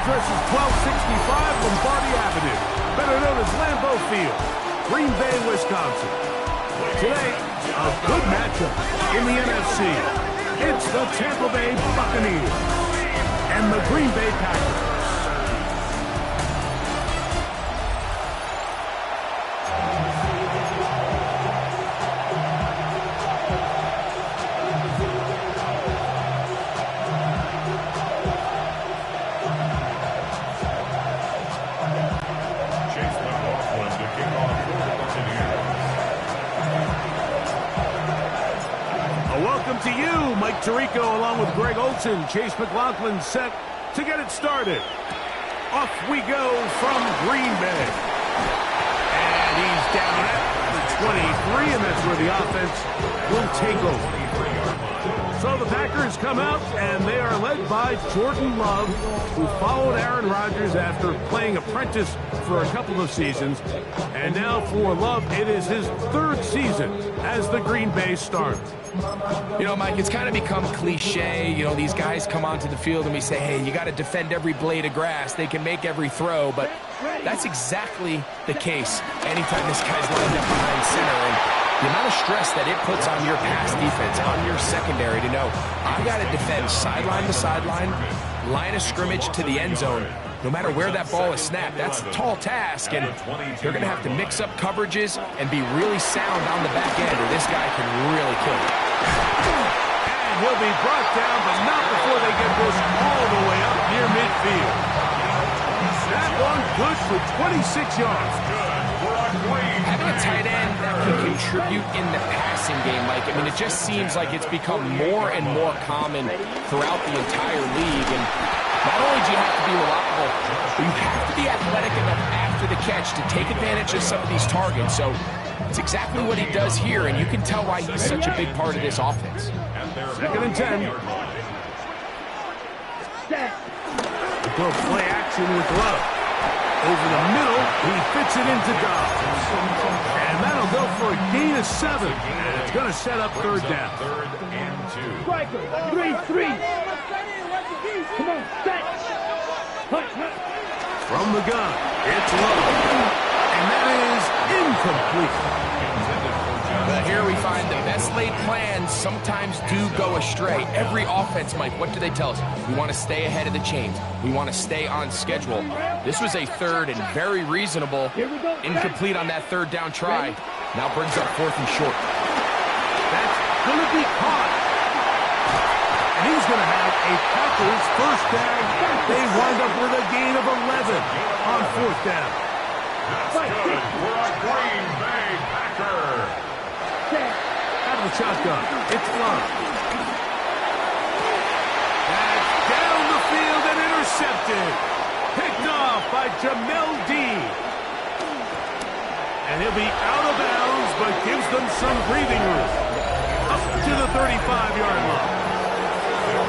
address is 1265 Lombardi Avenue, better known as Lambeau Field, Green Bay, Wisconsin. Today, a good matchup in the NFC. It's the Tampa Bay Buccaneers and the Green Bay Packers. Welcome to you, Mike Tirico, along with Greg Olson. Chase McLaughlin set to get it started. Off we go from Green Bay. And he's down at the 23, and that's where the offense will take over. So the Packers come out, and they are led by Jordan Love, who followed Aaron Rodgers after playing apprentice for a couple of seasons. And now for Love, it is his third season as the Green Bay starter. You know, Mike, it's kind of become cliche. You know, these guys come onto the field and we say, hey, you got to defend every blade of grass. They can make every throw, but that's exactly the case anytime this guy's lined up behind center. And the amount of stress that it puts on your pass defense, on your secondary to know, I got to defend sideline to sideline, line of scrimmage to the end zone. No matter where that ball is snapped, that's a tall task, and they're going to have to mix up coverages and be really sound on the back end, or this guy can really kill it. And he'll be brought down, but not before they get this all the way up near midfield. That one good for 26 yards. Having a tight end that can contribute in the passing game, Mike, I mean, it just seems like it's become more and more common throughout the entire league. And not only do you have to be reliable, but you have to be athletic enough after the catch to take advantage of some of these targets. So it's exactly what he does here, and you can tell why he's such a big part of this offense. Second and 10. Go play action with Love. Over the middle, he fits it into Dobbs. And that'll go for a gain of 7. And it's going to set up third down. Third and 2. Striker, 3-3. Come on, set. From the gun, it's Love. And that is incomplete. But here we find the best laid plans sometimes do go astray. Every offense, Mike, what do they tell us? We want to stay ahead of the chains. We want to stay on schedule. This was a third and very reasonable. Incomplete on that third down try. Now brings up fourth and short. That's going to be caught. And he's going to have a Packers first down. They wind up with a gain of 11 on fourth down. That's good for a Green Bay Packer. Out of the shotgun, it's Love. That's down the field and intercepted. Picked off by Jamel Dean. And he'll be out of bounds, but gives them some breathing room. Up to the 35-yard line.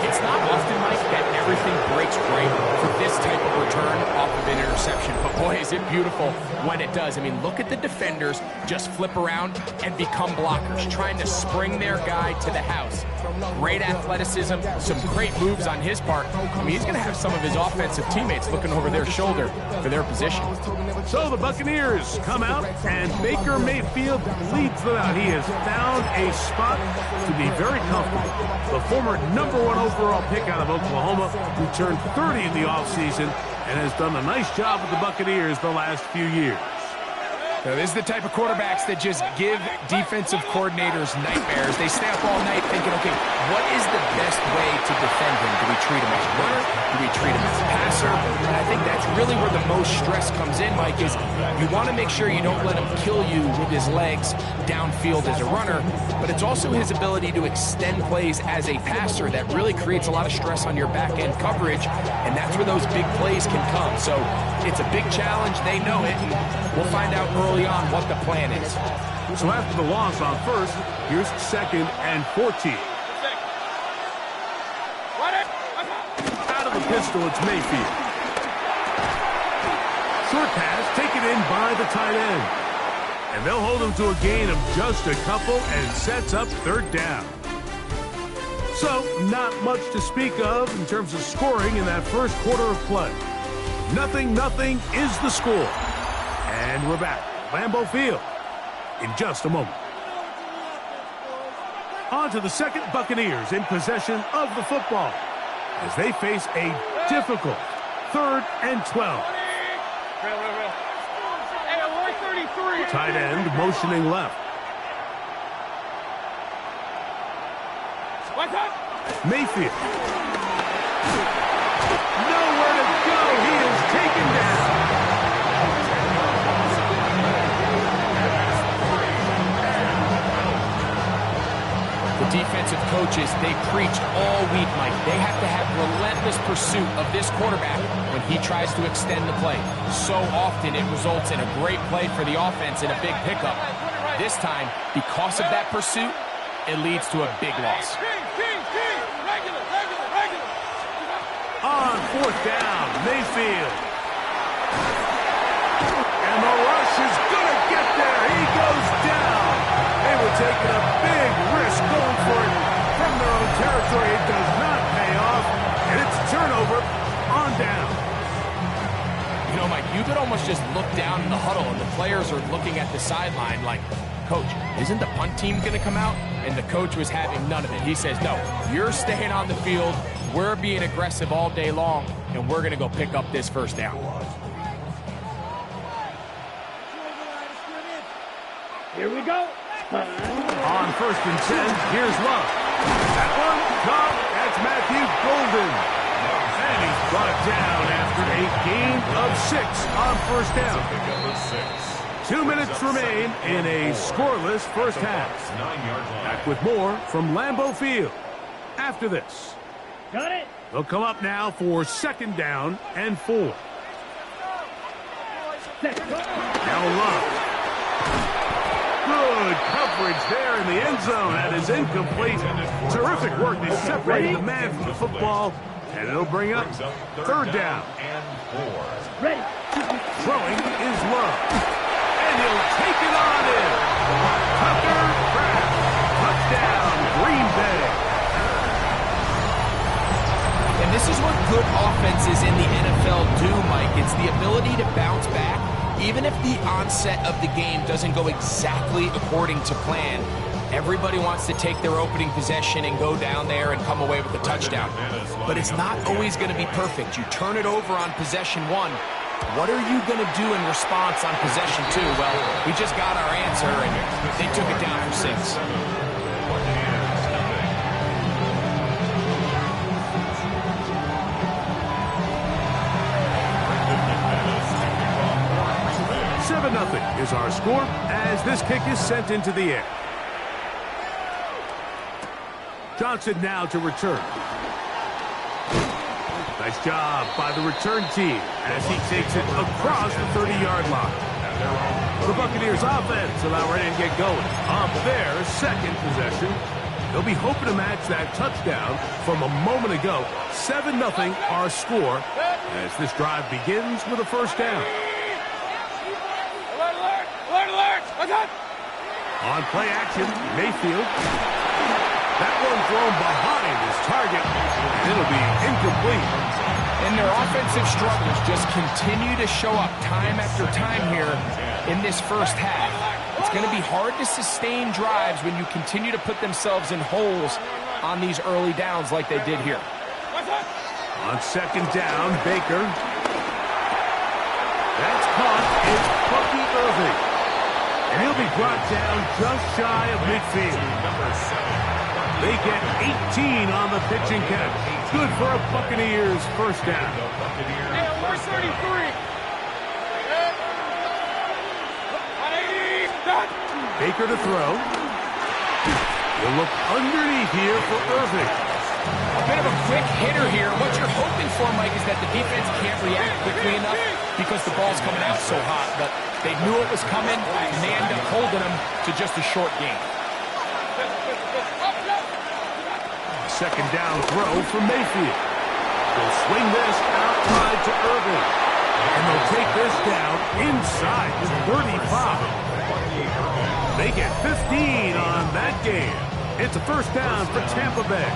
It's not often, Mike, that everything breaks right for this type of return off of an interception. But boy, is it beautiful when it does. I mean, look at the defenders just flip around and become blockers, trying to spring their guy to the house. Great athleticism, some great moves on his part. I mean, he's going to have some of his offensive teammates looking over their shoulder for their position. So the Buccaneers come out, and Baker Mayfield leads them out. He has found a spot to be very comfortable. The former #1 overall pick out of Oklahoma, who turned 30 in the offseason and has done a nice job with the Buccaneers the last few years. Now, this is the type of quarterbacks that just give defensive coordinators nightmares. They stay up all night thinking, okay, what is the best way to defend him? Do we treat him as a runner? Do we treat him as a passer? And I think that's really where the most stress comes in, Mike, is you want to make sure you don't let him kill you with his legs downfield as a runner, but it's also his ability to extend plays as a passer that really creates a lot of stress on your back-end coverage, and that's where those big plays can come. So it's a big challenge. They know it. We'll find out early on what the plan is. So after the loss on first, here's second and 14. Out of the pistol, it's Mayfield. Short pass taken in by the tight end. And they'll hold him to a gain of just a couple and sets up third down. So, not much to speak of in terms of scoring in that first quarter of play. 0-0 is the score. And we're back. Lambeau Field in just a moment. On to the second, Buccaneers in possession of the football as they face a difficult 3rd and 12. Tight end motioning left. Mayfield. Nowhere to go. He is taken down. The defensive coaches, they preach all week, Mike. They have to have relentless pursuit of this quarterback when he tries to extend the play. So often it results in a great play for the offense and a big pickup. This time, because of that pursuit, it leads to a big loss. On 4th down, Mayfield. And the rush is going to get there. He goes down. They were taking a big risk going for it from their own territory. It does not pay off, and it's a turnover on down. You know, Mike, you could almost just look down in the huddle, and the players are looking at the sideline like, Coach, isn't the punt team going to come out? And the coach was having none of it. He says, no, you're staying on the field. We're being aggressive all day long, and we're going to go pick up this first down. Here we go. On 1st and 10, here's Love. That one caught. That's Matthew Golden. And he's brought down after a gain of 6 on 1st down. 2 minutes remain in a scoreless first half. Back with more from Lambeau Field after this. Got it. They'll come up now for 2nd down and 4. Now Love. Good coverage there in the end zone. That is incomplete. Terrific work. They separated the man from the football, and it'll bring up 3rd down. Ready. Throwing is Love. And he'll take it on in. Tucker Kraft. Touchdown, Green Bay. And this is what good offenses in the NFL do, Mike. It's the ability to bounce back. Even if the onset of the game doesn't go exactly according to plan, everybody wants to take their opening possession and go down there and come away with a touchdown. But it's not always going to be perfect. You turn it over on possession 1. What are you going to do in response on possession 2? Well, we just got our answer, and they took it down for 6. Nothing is our score as this kick is sent into the air. Johnson now to return. Nice job by the return team as he takes it across the 30-yard line. The Buccaneers offense allow ready to get going on their 2nd possession. They'll be hoping to match that touchdown from a moment ago. 7-0 our score as this drive begins with a 1st down. On play action, Mayfield. That one thrown behind his target, and it'll be incomplete. And their offensive struggles just continue to show up time after time here in this first half. It's going to be hard to sustain drives when you continue to put themselves in holes on these early downs like they did here. On 2nd down, Baker. That's caught. It's Bucky Irving. And he'll be brought down just shy of midfield. They get 18 on the pitch and catch. Good for a Buccaneers 1st down. Hey, we're 33. Baker to throw. He'll look underneath here for Irving. A bit of a quick hitter here. What you're hoping for, Mike, is that the defense can't react quickly enough because the ball's coming out so hot. But they knew it was coming, and they end up holding them to just a short gain. 2nd down throw from Mayfield. They'll swing this outside to Irving. And they'll take this down inside the 35. They get 15 on that game. It's a 1st down for Tampa Bay.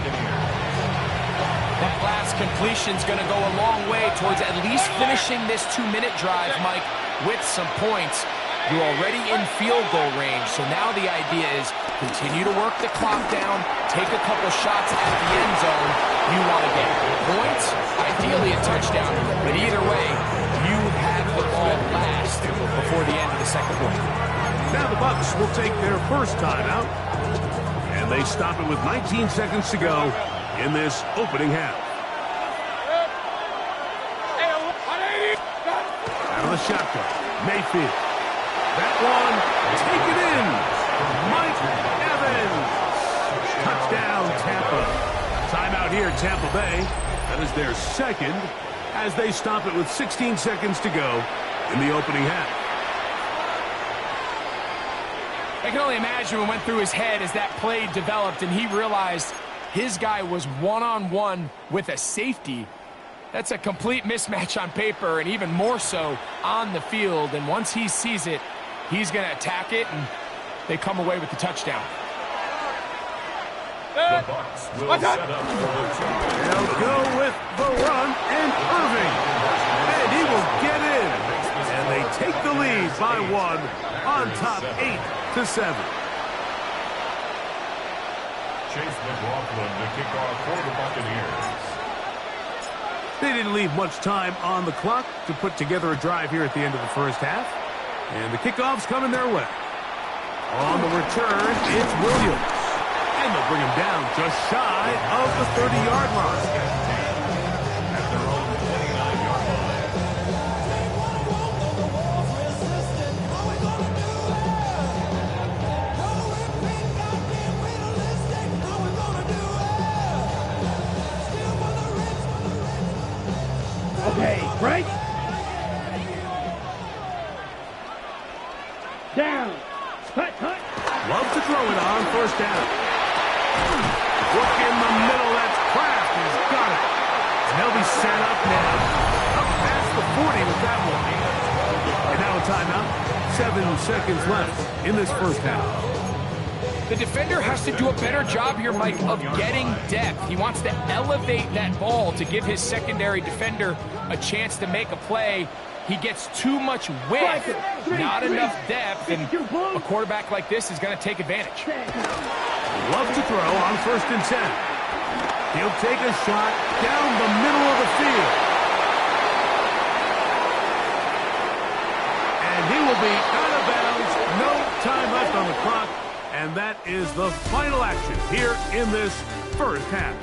That last completion's going to go a long way towards at least finishing this 2-minute drive, Mike, with some points. You're already in field goal range, so now the idea is continue to work the clock down, take a couple shots at the end zone. You want to get points, ideally a touchdown, but either way, you have the ball last before the end of the second quarter. Now the Bucs will take their first timeout, and they stop it with 19 seconds to go in this opening half. Out of the shotgun, Mayfield. That one, taken in. Mike Evans. Touchdown, Tampa. Timeout here, Tampa Bay. That is their second as they stop it with 16 seconds to go in the opening half. I can only imagine what went through his head as that play developed and he realized his guy was one-on-one with a safety. That's a complete mismatch on paper and even more so on the field. And once he sees it, he's going to attack it, and they come away with the touchdown. The Bucs will set up for the two. They'll go with the run, and Irving. And he will get in. And they take the lead by one on top 8-7. Chase McLaughlin to kick off for the Buccaneers. They didn't leave much time on the clock to put together a drive here at the end of the first half. And the kickoff's coming their way. On the return, it's Williams. And they'll bring him down just shy of the 30-yard line. At their own 29-yard line. Okay, break. Down. Cut, cut. Love to throw it on first down. Look in the middle. That's Kraft. He's got it. And they'll be set up now. Up past the 40 with that one. And now a timeout. 7 seconds left in this first half. The defender has to do a better job here, Mike, of getting depth. He wants to elevate that ball to give his secondary defender a chance to make a play. He gets too much width, not enough depth, and a quarterback like this is going to take advantage. Love to throw on 1st and 10. He'll take a shot down the middle of the field. And he will be out of bounds. No time left on the clock. And that is the final action here in this first half.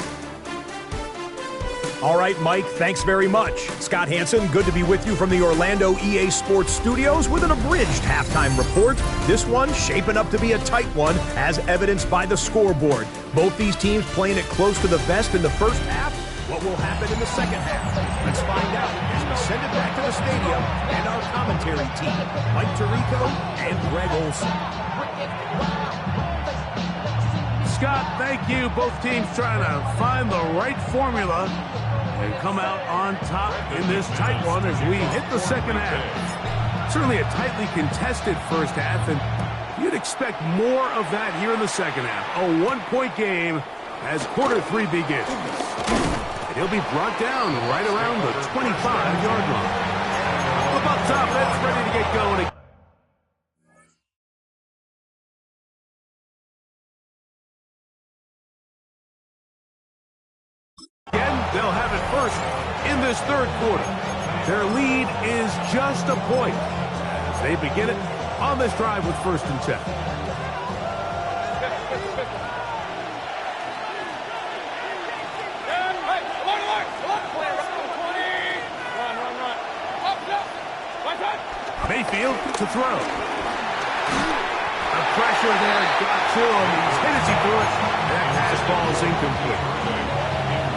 All right, Mike, thanks very much. Scott Hansen, good to be with you from the Orlando EA Sports Studios with an abridged halftime report. This one shaping up to be a tight one, as evidenced by the scoreboard. Both these teams playing it close to the vest in the first half. What will happen in the second half? Let's find out as we send it back to the stadium and our commentary team, Mike Tirico and Greg Olson. Scott, thank you. Both teams trying to find the right formula and come out on top in this tight one as we hit the second half. Certainly a tightly contested first half, and you'd expect more of that here in the second half. A one-point game as quarter 3 begins. And he'll be brought down right around the 25-yard line. The Bucs offense ready to get going again. They'll have it first in this third quarter. Their lead is just a point as they begin it on this drive with 1st and 10. Mayfield to throw. The pressure there got to him. He's hit as he threw it. That pass ball is incomplete.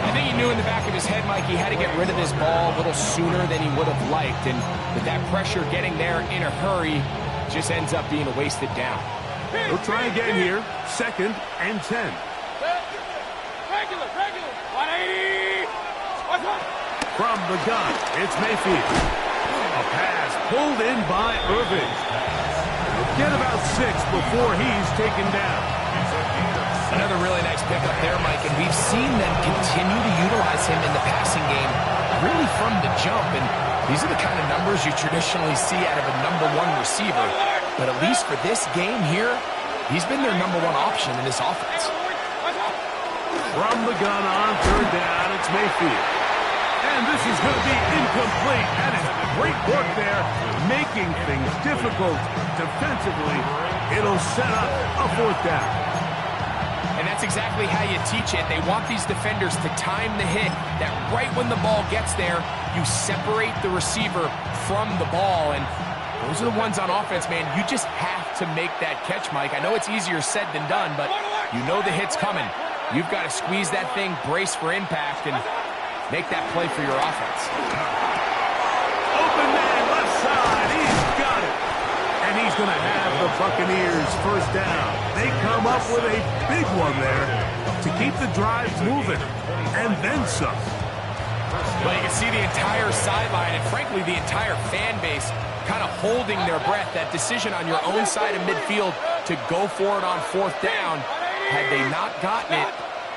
I think he knew in the back of his head, Mike, he had to get rid of this ball a little sooner than he would have liked. And with that pressure getting there in a hurry, just ends up being a wasted down. He'll try again here. 2nd and 10. Regular. 180. From the gun, it's Mayfield. A pass pulled in by Irving. He'll get about 6 before he's taken down. Another really nice pickup there, Mike, and we've seen them continue to utilize him in the passing game really from the jump, and these are the kind of numbers you traditionally see out of a #1 receiver, but at least for this game here, he's been their #1 option in this offense. From the gun on 3rd down, it's Mayfield. And this is going to be incomplete. That is great work there, making things difficult defensively. It'll set up a 4th down. And that's exactly how you teach it. They want these defenders to time the hit, that right when the ball gets there, you separate the receiver from the ball. And those are the ones on offense, man. You just have to make that catch, Mike. I know it's easier said than done, but you know the hit's coming. You've got to squeeze that thing, brace for impact, and make that play for your offense. Open man, left side. He's got it. And he's going to have the Buccaneers 1st down. They come up with a big one there to keep the drive moving. And then some. Well, you can see the entire sideline and, frankly, the entire fan base kind of holding their breath. That decision on your own side of midfield to go for it on 4th down, had they not gotten it,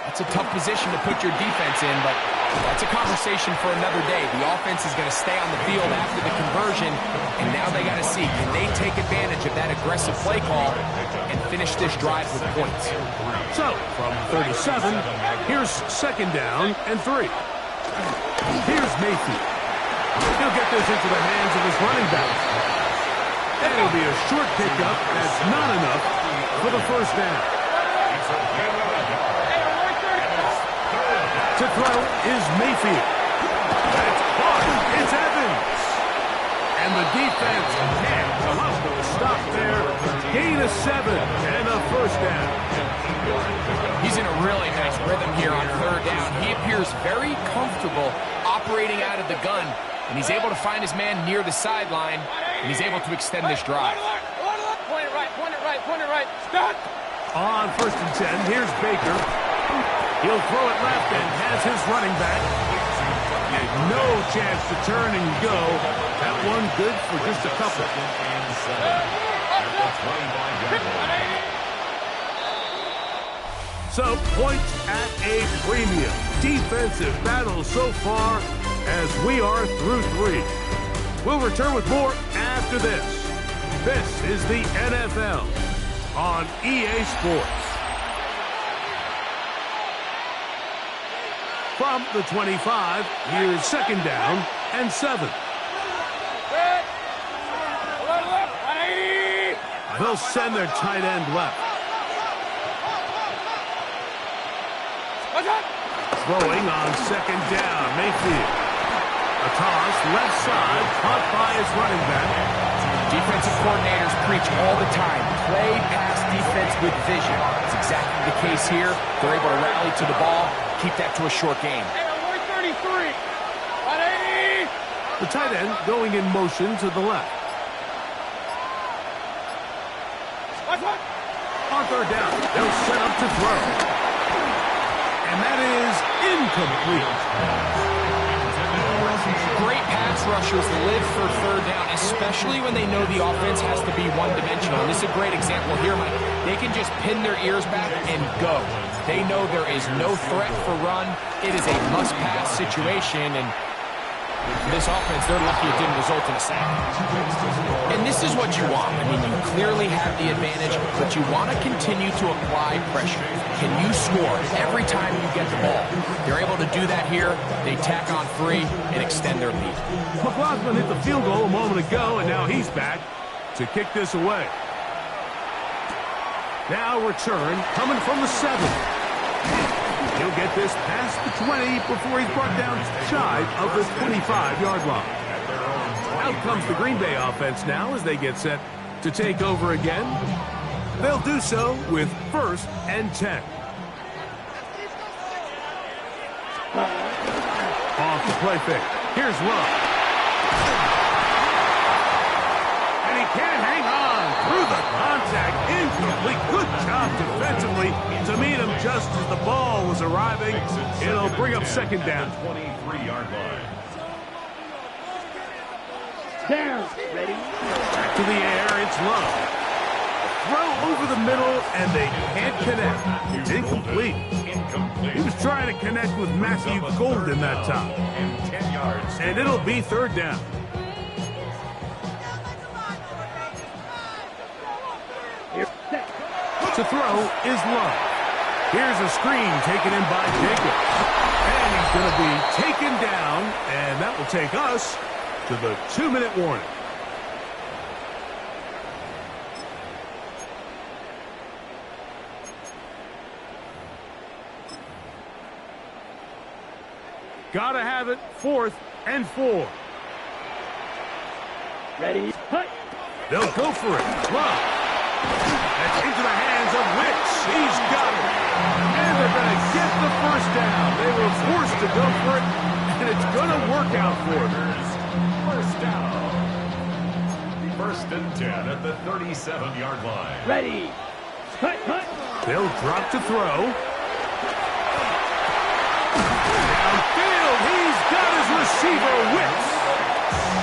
that's a tough position to put your defense in, but that's a conversation for another day. The offense is going to stay on the field after the conversion, and now they got to see, can they take advantage of that aggressive play call and finish this drive with points? So, from 37, here's 2nd down and 3. Here's Mayfield. He'll get this into the hands of his running back. And it'll be a short pickup. That's not enough for the 1st down. To throw is Mayfield. That's caught. It's Evans. And the defense can't come up with a stop there. Gain of 7 and a 1st down. He's in a really nice rhythm here on 3rd down. He appears very comfortable operating out of the gun, and he's able to find his man near the sideline, and he's able to extend this drive. Point it right, point it right, point it right. Stop! On 1st and 10, here's Baker. He'll throw it left and has his running back. No chance to turn and go. That one good for just a couple. So, points at a premium. Defensive battle so far as we are through 3. We'll return with more after this. This is the NFL on EA Sports. From the 25, here's 2nd down and 7. They'll send their tight end left. Throwing on 2nd down, Mayfield. A toss, left side, caught by his running back. Defensive coordinators preach all the time, play pass defense with vision. It's exactly the case here. They're able to rally to the ball, keep that to a short game. The tight end going in motion to the left. On 3rd down, they'll set up to throw. And that is incomplete. Great pass rushers live for 3rd down, especially when they know the offense has to be one-dimensional. And this is a great example here, Mike. They can just pin their ears back and go. They know there is no threat for run. It is a must-pass situation, and this offense, they're lucky it didn't result in a sack. And this is what you want. I mean, you clearly have the advantage, but you want to continue to apply pressure. Can you score every time you get the ball? They're able to do that here. They tack on 3 and extend their lead. McLaughlin hit the field goal a moment ago, and now he's back to kick this away. Now return coming from the 7. He'll get this past the 20 before he's brought down shy of the 25-yard line. Out comes the Green Bay offense now as they get set to take over again. They'll do so with 1st and 10. Off the play fake. Here's Love. And he can't hang on through the contact. Incomplete. Good job defensively to meet him just as the ball was arriving. It'll bring up 2nd down. 23-yard line. Down. Ready? Back to the air. It's Love. throw over the middle, and they can't connect. It's incomplete. He was trying to connect with Matthew Golden that time. And 10 yards. And it'll be third down. To throw is Love. Here's a screen taken in by Jacobs. And he's going to be taken down, and that will take us to the 2-minute warning. Gotta have it, 4th and 4. Ready, hut. They'll go for it. Love. That's into the hands of Wicks. He's got it. And they're going to get the first down. They were forced to go for it, and it's going to work out for them. First down. First and 10 at the 37-yard line. Ready, hut, hut. They'll drop to throw. Downfield, he's got his receiver, Wicks.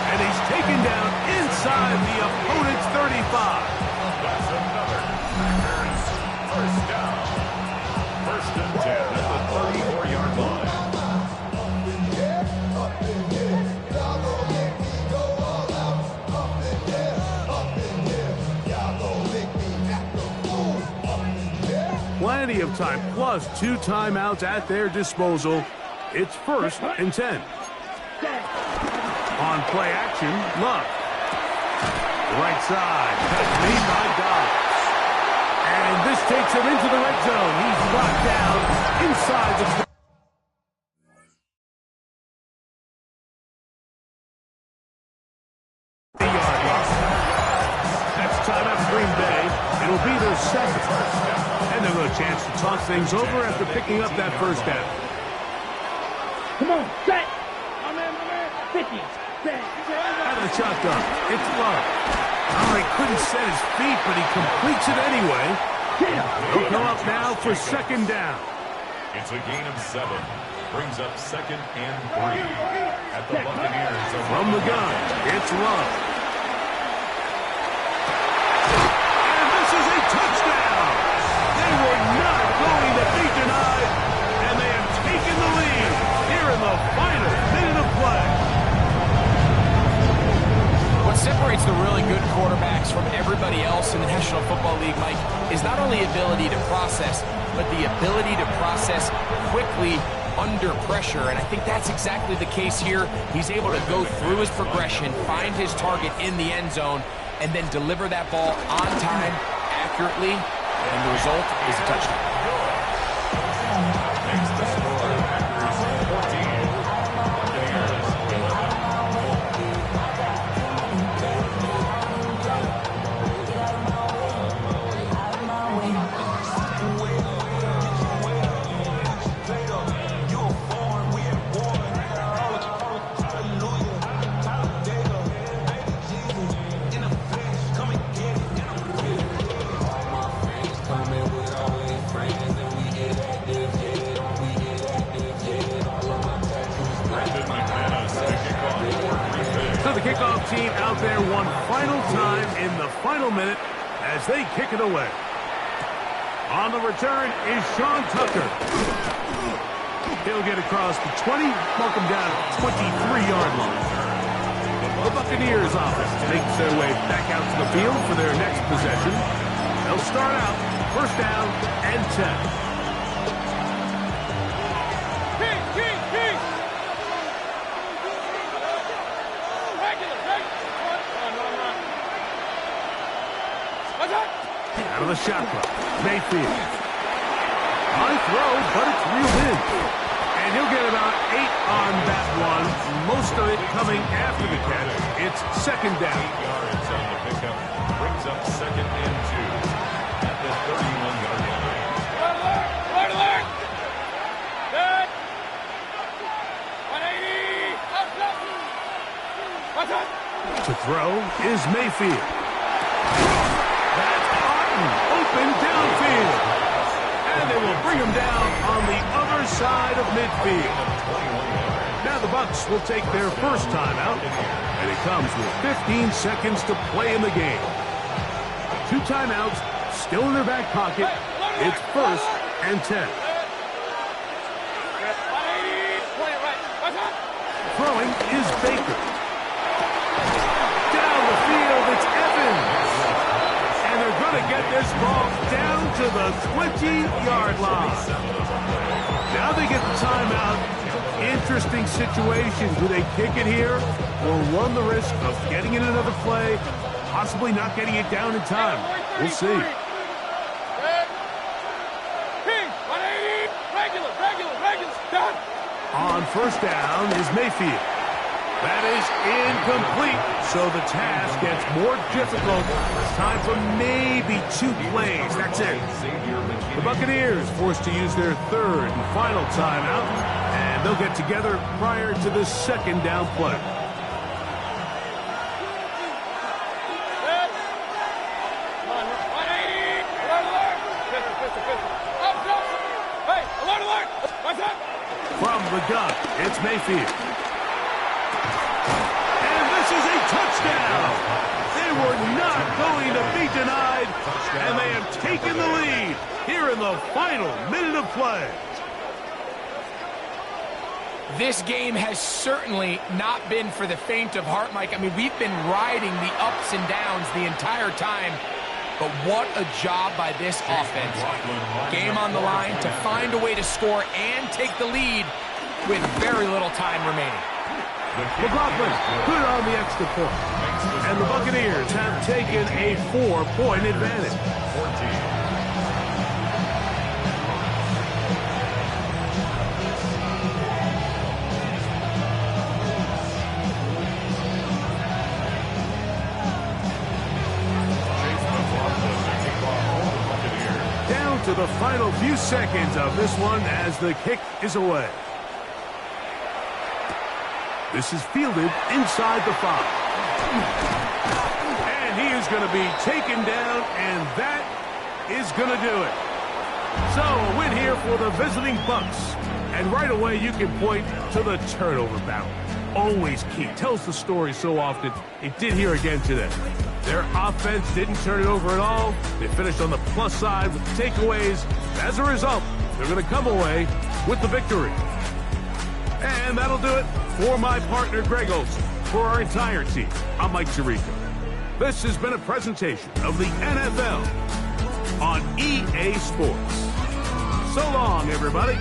And he's taken down inside the opponent's 35. That's another Packers first down. First and 10 at the 34-yard line. Plenty of time, plus 2 timeouts at their disposal. It's 1st and 10. On play action, Love. Right side, cut made by Dobbs. And this takes him into the red zone. He's brought down inside the 20-yard line. That's timeout for Green Bay. It'll be their second. And they'll have a chance to talk things over after picking up that first down. Come on, set. My man, 50. Set. Out of the shotgun, it's Love. Oh, he couldn't set his feet, but he completes it anyway. He'll come up now for second down. It's a gain of 7. Brings up second and 3 at the Buccaneers. From the gun, it's Love. And this is a touchdown. They were not going to be denied, and they have taken the lead here in the final minute of play. What separates the really good quarterbacks from everybody else in the National Football League, Mike, is not only ability to process, but the ability to process quickly under pressure. And I think that's exactly the case here. He's able to go through his progression, find his target in the end zone, and then deliver that ball on time, accurately, and the result is a touchdown. Makes the score Packers 14. Buccaneers 11. So the kickoff team out there one final time in the final minute as they kick it away. On the return is Sean Tucker. He'll get across the 20, mark him down at the 23-yard line. The Buccaneers offense makes their way back out to the field for their next possession. They'll start out first down and 10. Out of the shotgun, Mayfield. High throw, but it's reeled in. And he'll get about 8 on that one. Most of it coming after the catch. It's second down. 8 yards on the pickup. Brings up second and 2 at the 31-yard line. Right alert! Good! 180! What's up? To throw is Mayfield. That's Otten, open downfield. And they will bring him down on the other side of midfield. Now the Bucs will take their first timeout, and it comes with 15 seconds to play in the game. 2 timeouts still in their back pocket. It's 1st and 10. Throwing is Baker. Down the field, it's Evans. And they're going to get this ball down to the 20-yard line. Now they get the timeout. Interesting situation. Do they kick it here or run the risk of getting in another play, possibly not getting it down in time? We'll see. On 1st down is Mayfield. That is incomplete, so the task gets more difficult. It's time for maybe 2 plays. That's it. The Buccaneers forced to use their 3rd and final timeout, and they'll get together prior to the 2nd down play. From the gun, it's Mayfield. And this is a touchdown. They were not going to be denied, and they have taken the lead here in the final minute of play. This game has certainly not been for the faint of heart, Mike. I mean, we've been riding the ups and downs the entire time. But what a job by this offense. Game on the line to find a way to score and take the lead with very little time remaining. McLaughlin put on the extra point. And the Buccaneers have taken a 4-point advantage. To the final few seconds of this one as the kick is away. This is fielded inside the 5. And he is going to be taken down, and that is going to do it. So a win here for the visiting Bucs. And right away you can point to the turnover battle. Always key. Tells the story so often. It did here again today. Their offense didn't turn it over at all. They finished on the plus side with takeaways. As a result, they're going to come away with the victory. And that'll do it for my partner, Greg Olson. For our entire team, I'm Mike Tirico. This has been a presentation of the NFL on EA Sports. So long, everybody.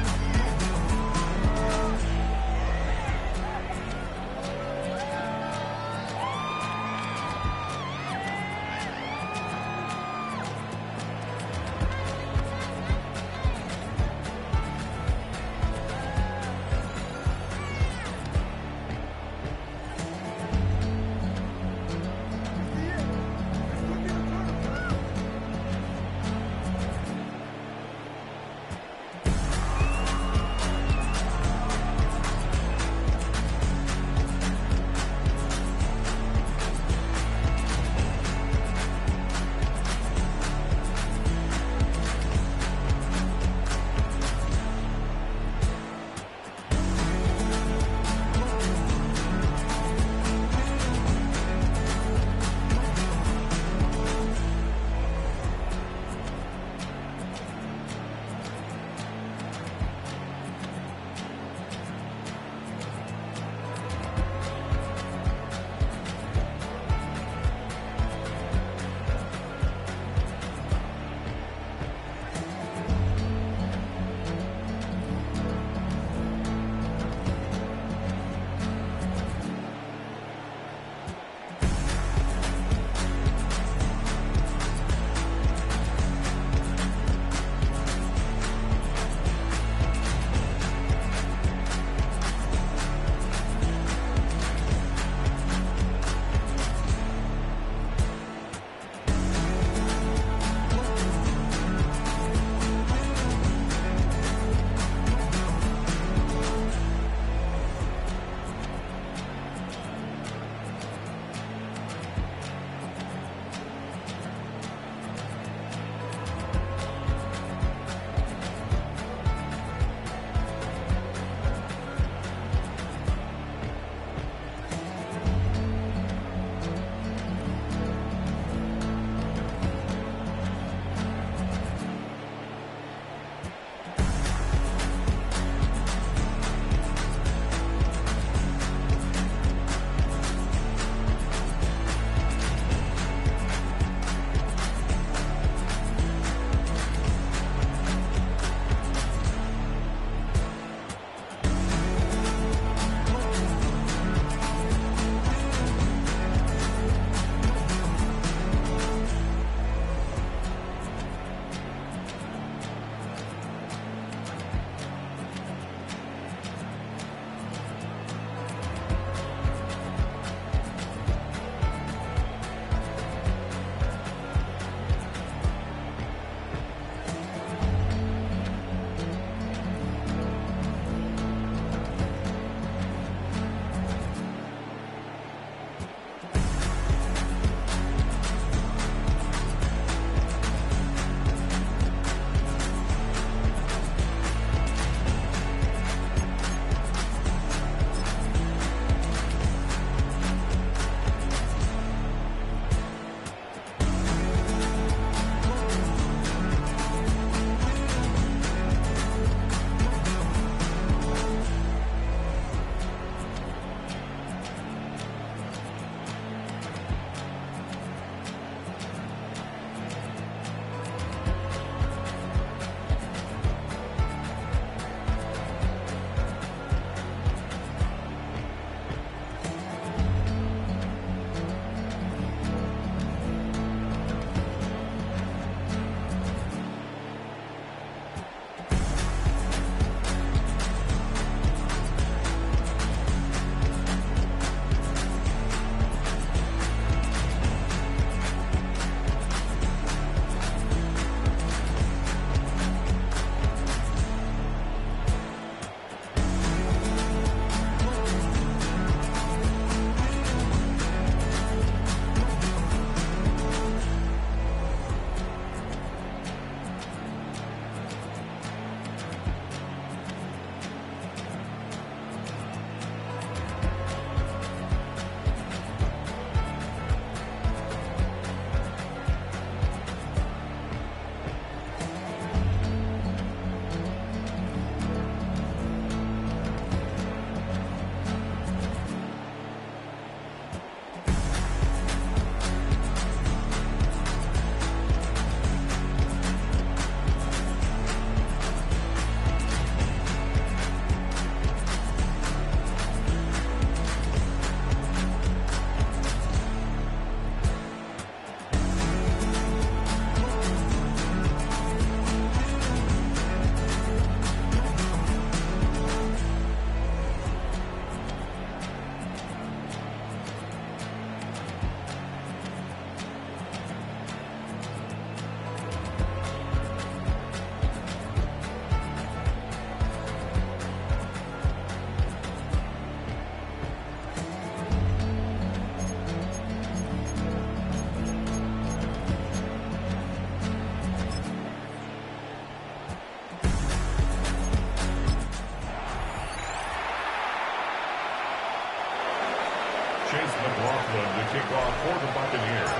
Chase McLaughlin to kick off for the Buccaneers.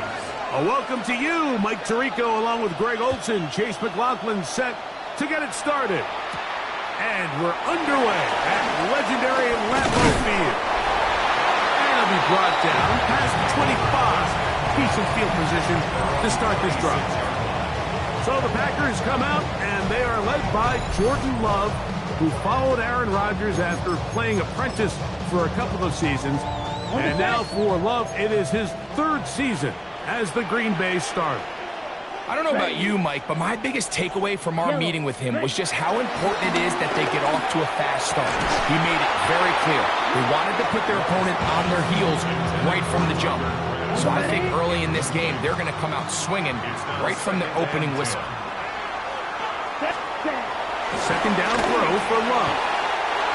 A welcome to you, Mike Tirico, along with Greg Olson. Chase McLaughlin set to get it started. And we're underway at legendary Lambeau Field. And it'll be brought down past 25. Decent field position to start this drive. So the Packers come out, and they are led by Jordan Love, who followed Aaron Rodgers after playing apprentice for a couple of seasons. And now for Love, it is his third season as the Green Bay starter. I don't know about you, Mike, but my biggest takeaway from our meeting with him was just how important it is that they get off to a fast start. He made it very clear. They wanted to put their opponent on their heels right from the jump. So I think early in this game, they're going to come out swinging right from the opening whistle. Second down throw for Love.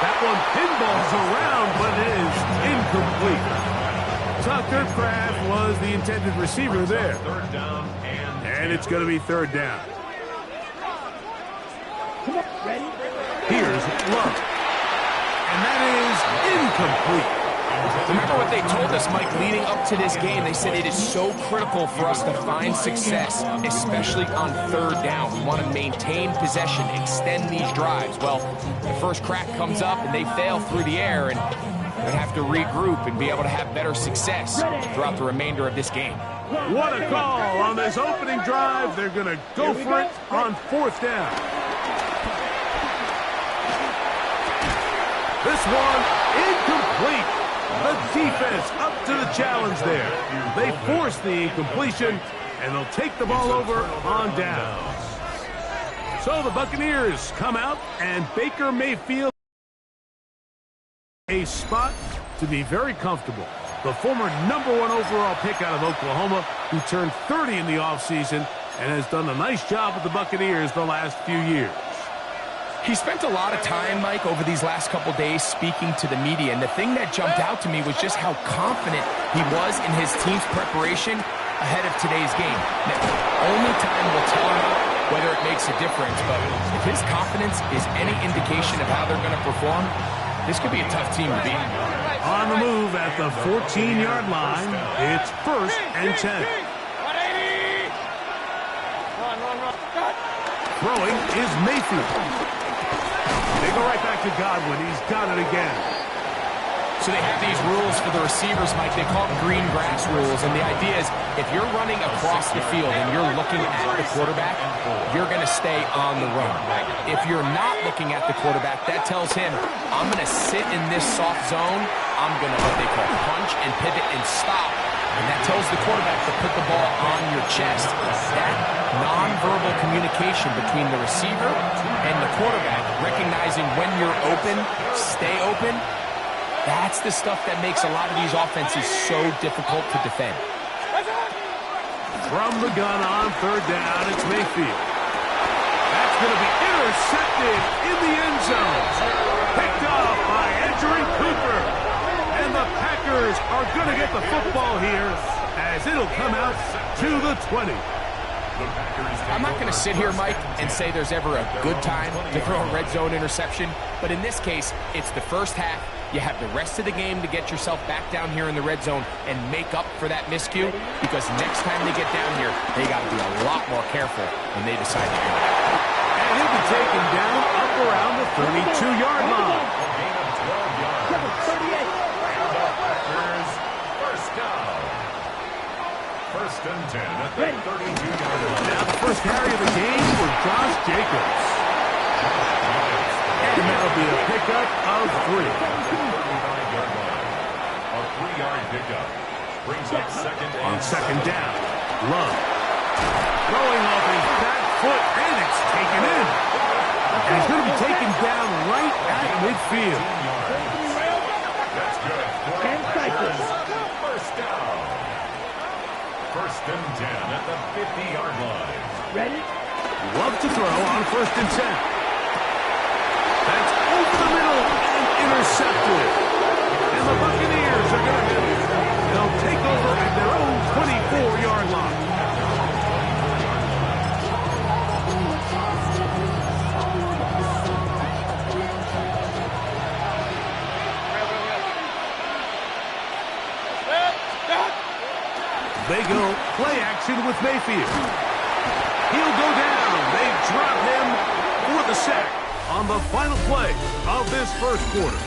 That one pinballs around, but it is incomplete. Tucker Kraft was the intended receiver there. Third down and it's going to be third down. Here's Love. And that is incomplete. Remember what they told us, Mike, leading up to this game. They said it is so critical for us to find success, especially on third down. We want to maintain possession, extend these drives. Well, the first crack comes up and they fail through the air, and they have to regroup and be able to have better success throughout the remainder of this game. What a call on this opening drive. They're going to go for it on fourth down. This one incomplete. The defense up to the challenge there. They force the incompletion, and they'll take the ball over on down. So the Buccaneers come out, and Baker Mayfield a spot to be very comfortable. The former #1 overall pick out of Oklahoma, who turned 30 in the offseason and has done a nice job with the Buccaneers the last few years. He spent a lot of time, Mike, over these last couple days speaking to the media, and the thing that jumped out to me was just how confident he was in his team's preparation ahead of today's game. Now, only time will tell whether it makes a difference, but if his confidence is any indication of how they're going to perform, this could be a tough team to beat. On the move at the 14-yard line, it's 1st and 10. Throwing is Mayfield. They go right back to Godwin. He's got it again. So they have these rules for the receivers, Mike. They call them green grass rules. And the idea is if you're running across the field and you're looking at the quarterback, you're going to stay on the run. If you're not looking at the quarterback, that tells him, I'm going to sit in this soft zone. I'm going to what they call punch and pivot and stop. And that tells the quarterback to put the ball on your chest. That nonverbal communication between the receiver and the quarterback, recognizing when you're open, stay open, that's the stuff that makes a lot of these offenses so difficult to defend. From the gun on third down, it's Mayfield. That's going to be intercepted in the end zone. Picked off by Andrew Cooper. And the Packers are going to get the football here as it'll come out to the 20. I'm not going to sit here, Mike, and say there's ever a good time to throw a red zone interception, but in this case, it's the first half. You have the rest of the game to get yourself back down here in the red zone and make up for that miscue, because next time they get down here, they got to be a lot more careful when they decide to do it. And he'll be taken down up around the 32-yard line. First and 10 at the 32-yard line. Now the first carry of the game for Josh Jacobs. And that'll be a pickup of 3. A 3-yard pickup. Brings up second On and second down, Love. Throwing off his back foot, and it's taken in. And he's going to be taken down right at midfield. That's good. First down. First and 10 at the 50-yard line. Ready? Love to throw on 1st and 10. That's over the middle and intercepted. And the Buccaneers are going to have it. They'll take over at their own 24-yard line. They go play action with Mayfield. He'll go down. They drop him for the sack on the final play of this first quarter.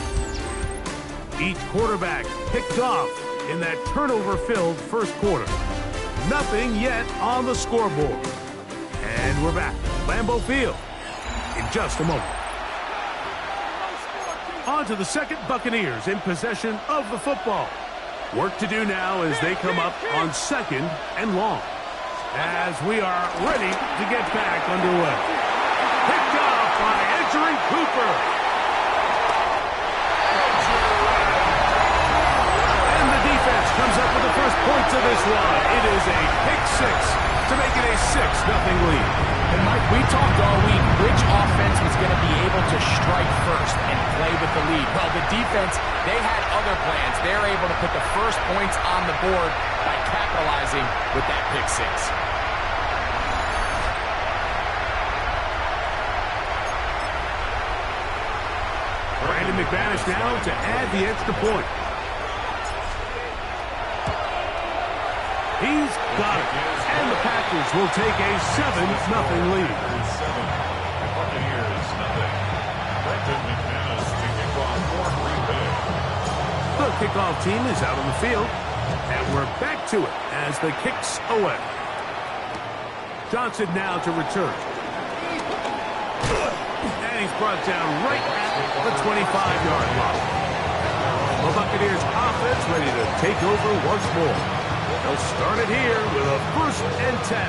Each quarterback picked off in that turnover-filled first quarter. Nothing yet on the scoreboard. And we're back. Lambeau Field in just a moment. On to the second, Buccaneers in possession of the football. Work to do now as they come up on 2nd and long. As we are ready to get back underway. Picked off by Edgerrin Cooper. And the defense comes up with the first points of this one. It is a pick 6 to make it a 6-0 lead. And Mike, we talked all week which offense was going to be able to strike first and play with the lead. Well, the defense, they had other plans. They're able to put the first points on the board by capitalizing with that pick 6. Brandon McManus now to add the extra point. He's got it. And the Packers will take a 7-0 lead. Buccaneers, nothing. Brandon McManus to kick off for Green Bay. The kickoff team is out on the field. And we're back to it as the kick's away. Johnson now to return. And he's brought down right at the 25-yard line. The Buccaneers offense ready to take over once more. They'll start it here with a 1st and 10.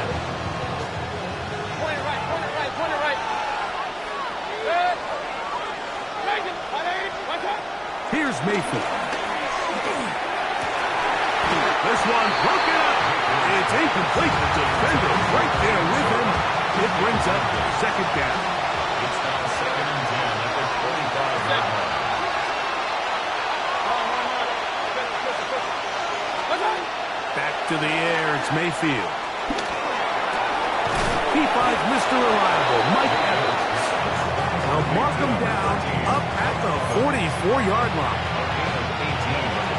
Point it right, point it right, point it right. Good. Make it. 180. Watch out. Here's Mayfield. This one broken up. It's incomplete. The defender right there with him. It brings up 2nd down. It's now 2nd and 10 at the 45-yard line. Back to the air, it's Mayfield. He finds Mr. Reliable, Mike Evans. They'll mark him down up at the 44-yard line.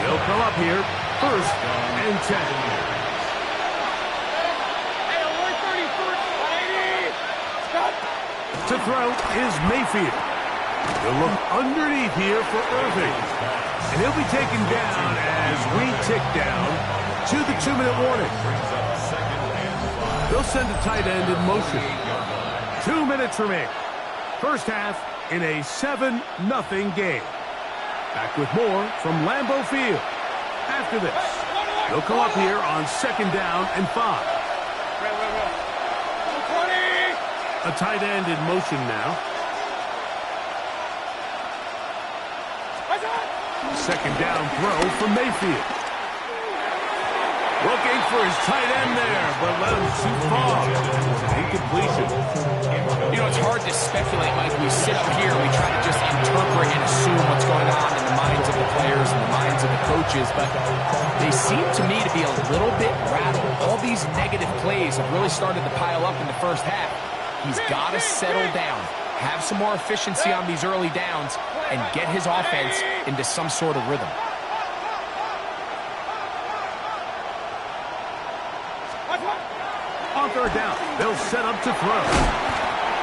They'll come up here, 1st and 10. Hey, 130, 180. Stop. To throw is Mayfield. They'll look underneath here for Irving. And he'll be taken down as we tick down to the 2-minute warning. They'll send a tight end in motion. 2 minutes remain. First half in a 7-0 game. Back with more from Lambeau Field. After this, they'll come up here on 2nd down and 5. A tight end in motion now. 2nd down throw from Mayfield. Looking for his tight end there, but let him too far. Incompletion. You know, it's hard to speculate, Mike. We sit up here, we try to just interpret and assume what's going on in the minds of the players and the minds of the coaches, but they seem to me to be a little bit rattled. All these negative plays have really started to pile up in the first half. He's got to settle down, have some more efficiency on these early downs, and get his offense into some sort of rhythm. On 3rd down, they'll set up to throw.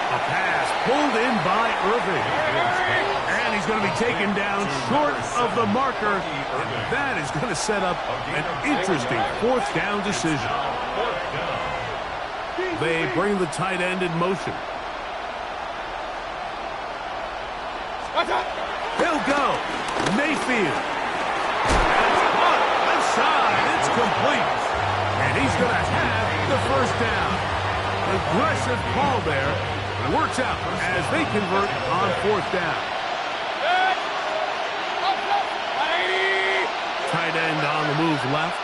A pass pulled in by Irving. And he's going to be taken down short of the marker. And that is going to set up an interesting 4th down decision. They bring the tight end in motion. He'll go. Mayfield. That's caught. Left side. It's complete. And he's going to have the 1st down. Aggressive call there. It works out as they convert on 4th down. Tight end on the move left.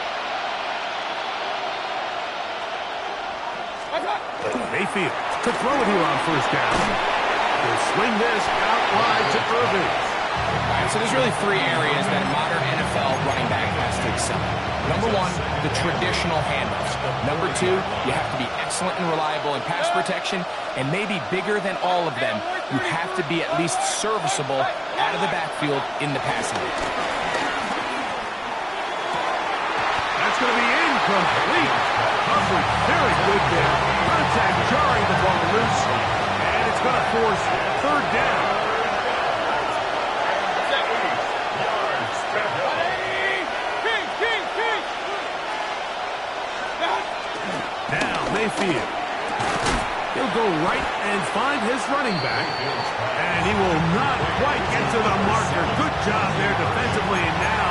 Mayfield to throw it here on 1st down. He'll swing this out wide to Irving. All right, so there's really 3 areas that a modern NFL running back has to excel at. Number 1, the traditional handoffs. Number 2, you have to be excellent and reliable in pass protection. And maybe bigger than all of them, you have to be at least serviceable out of the backfield in the passing game. That's going to be complete. Coverage very good there. Contact jarring the ball loose. And it's going to force third down. Now Mayfield. He'll go right and find his running back. And he will not quite get to the marker. Good job there defensively. And now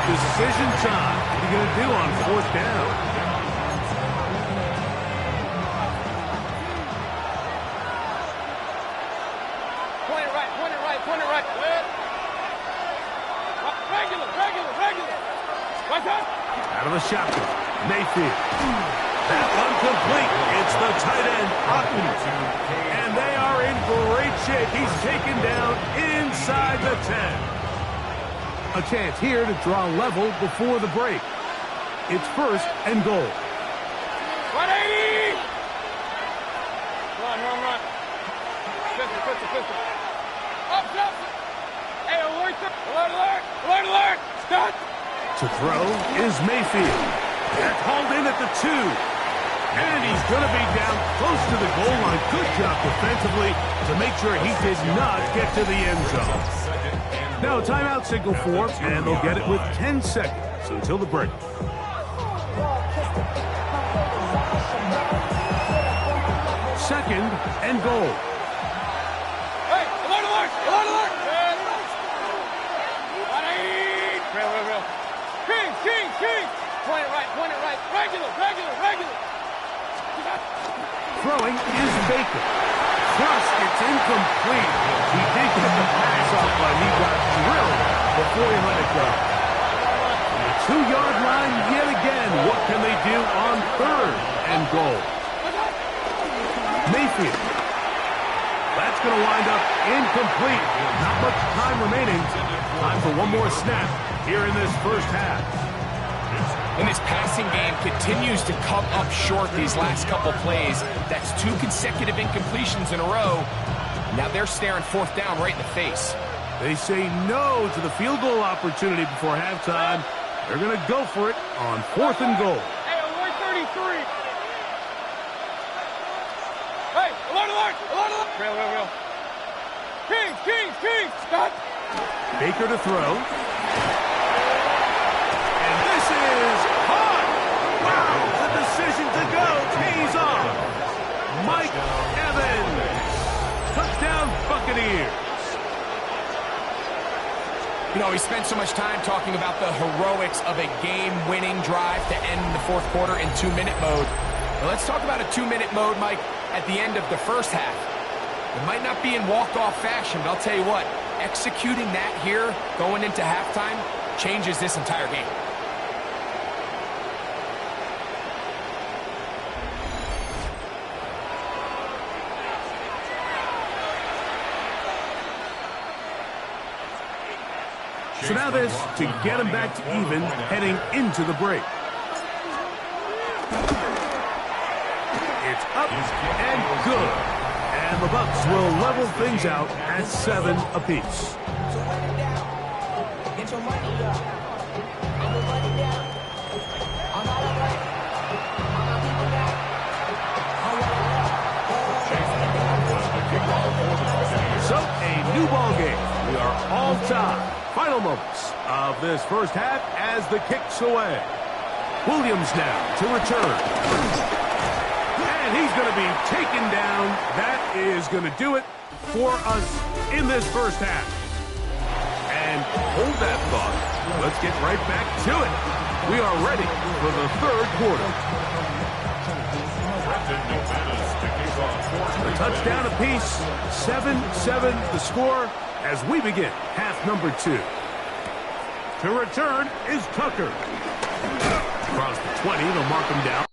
decision time. What are you going to do on fourth down? Point it right, point it right, point it right. Regular. Right side. Out of the shotgun. Mayfield. That one complete. It's the tight end, Otten. And they are in great shape. He's taken down inside the 10. A chance here to draw level before the break. It's first and goal. 180! Run. Pistol. Up. Hey, alert. Stop. To throw is Mayfield. That's hauled in at the 2. And he's going to be down close to the goal line. Good job defensively to make sure he did not get to the end zone. Now a timeout signal for, and they'll get it with 10 seconds until the break. Second and goal. Hey, alert. 180! Real. King. Point it right. Regular. Throwing is Baker. Thrust, it's incomplete. He did get the pass off, but he got drilled before he let it go. 2-yard line yet again. What can they do on third and goal? Mayfield. That's going to wind up incomplete. Not much time remaining. Time for one more snap here in this first half. And this passing game continues to come up short these last couple plays. That's 2 consecutive incompletions in a row. Now they're staring fourth down right in the face. They say no to the field goal opportunity before halftime. They're going to go for it on fourth and goal. Hey, alert 33! Hey, alert! Real. King! Stop! Baker to throw. And this is hot! Wow, the decision to go pays off. Mike Evans. Touchdown Buccaneers. You know, we spent so much time talking about the heroics of a game-winning drive to end the fourth quarter in 2-minute mode. Now let's talk about a 2-minute mode, Mike, at the end of the first half. It might not be in walk-off fashion, but I'll tell you what, executing that here going into halftime changes this entire game. So now this to get him back to even heading into the break. It's up and good. And the Bucs will level things out at 7 apiece. So a new ball game. We are all tied. Final moments of this first half as the kick's away. Williams now to return. And he's going to be taken down. That is going to do it for us in this first half. And hold that thought. Let's get right back to it. We are ready for the third quarter. A touchdown apiece. 7-7 the score as we begin half number 2. To return is Tucker. Across the 20, they'll mark him down.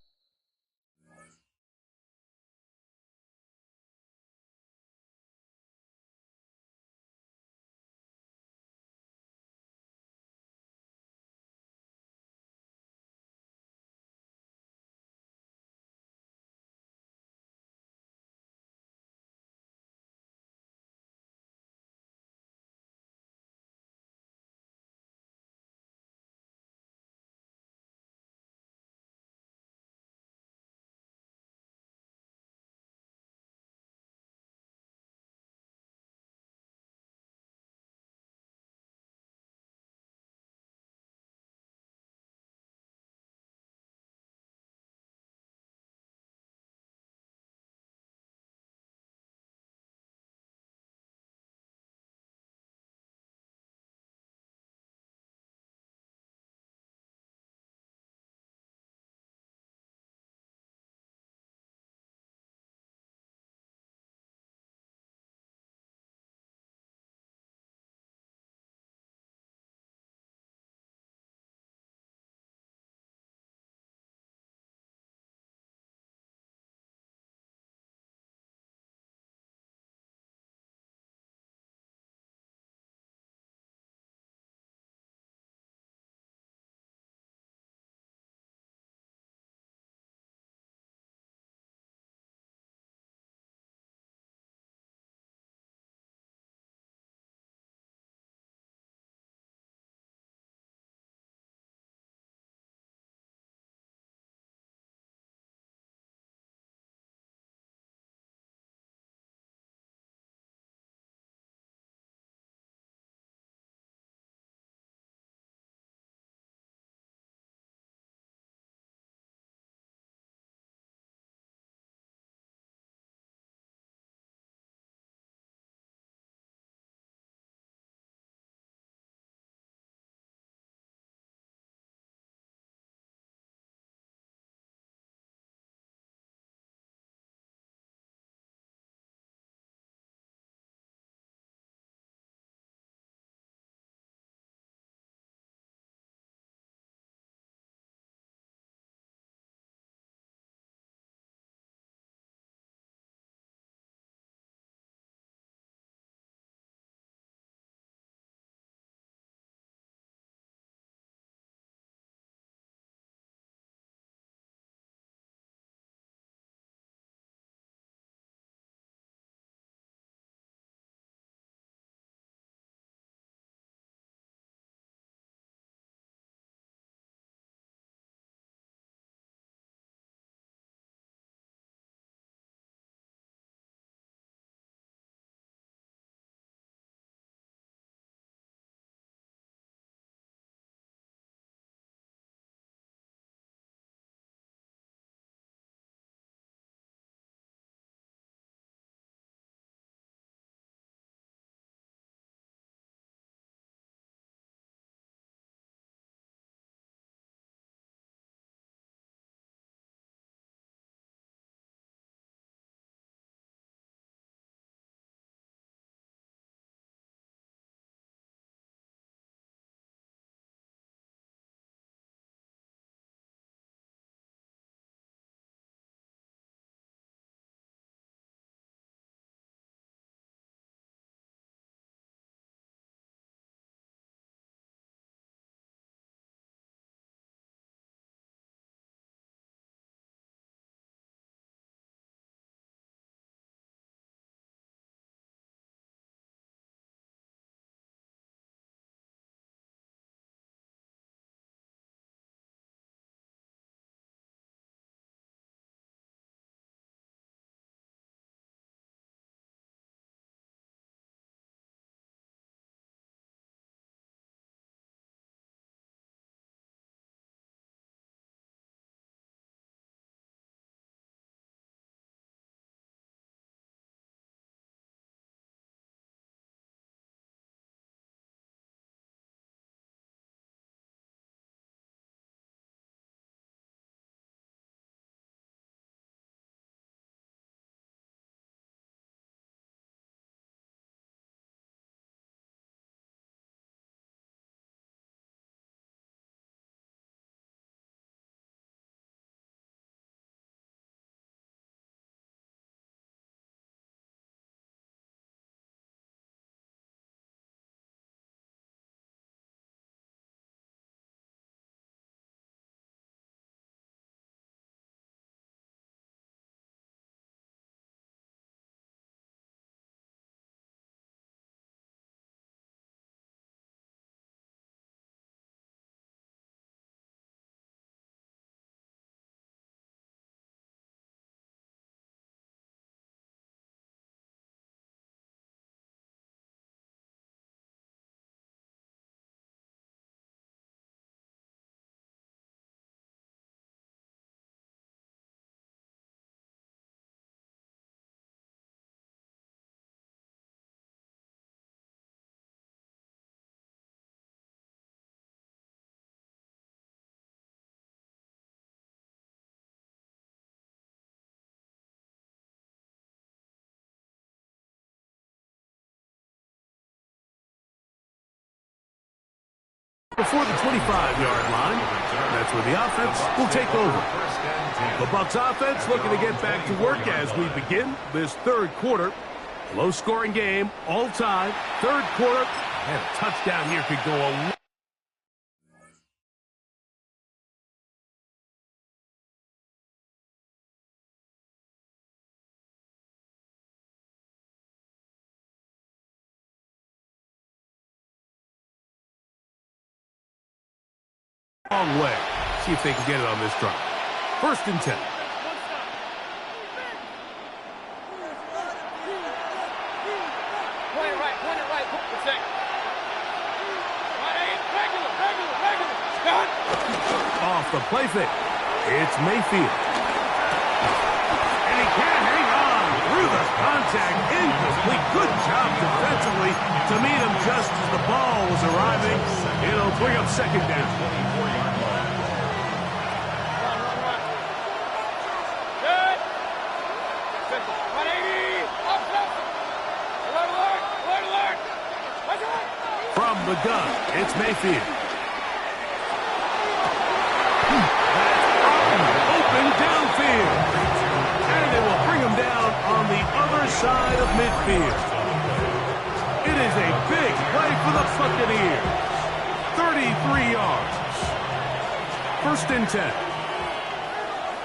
before the 25-yard line. That's where the offense will take over. The Bucs offense looking to get back to work as we begin this third quarter. Low-scoring game, all time. Third quarter, and a touchdown here could go a long way. See if they can get it on this drive. 1st and 10. Off the play fake. It's Mayfield. And he can't hang on through the contact. Incomplete. Good job defensively to meet him just as the ball was arriving. It'll bring up 2nd down. From the gun, it's Mayfield. Open downfield. And they will bring him down on the other side of midfield. It is a big play for the Buccaneers. 33 yards. 1st and 10.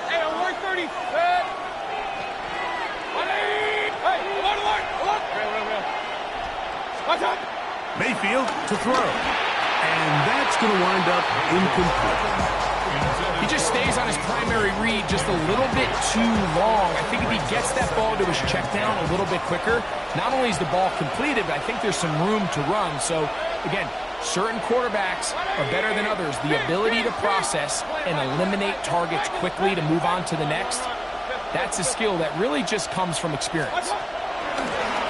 Hey, alert 30. 180. Hey, alert. Watch out. Mayfield to throw. And that's going to wind up incomplete. He just stays on his primary read just a little bit too long. I think if he gets that ball to his check down a little bit quicker, not only is the ball completed, but I think there's some room to run. So, again, certain quarterbacks are better than others. The ability to process and eliminate targets quickly to move on to the next, that's a skill that really just comes from experience.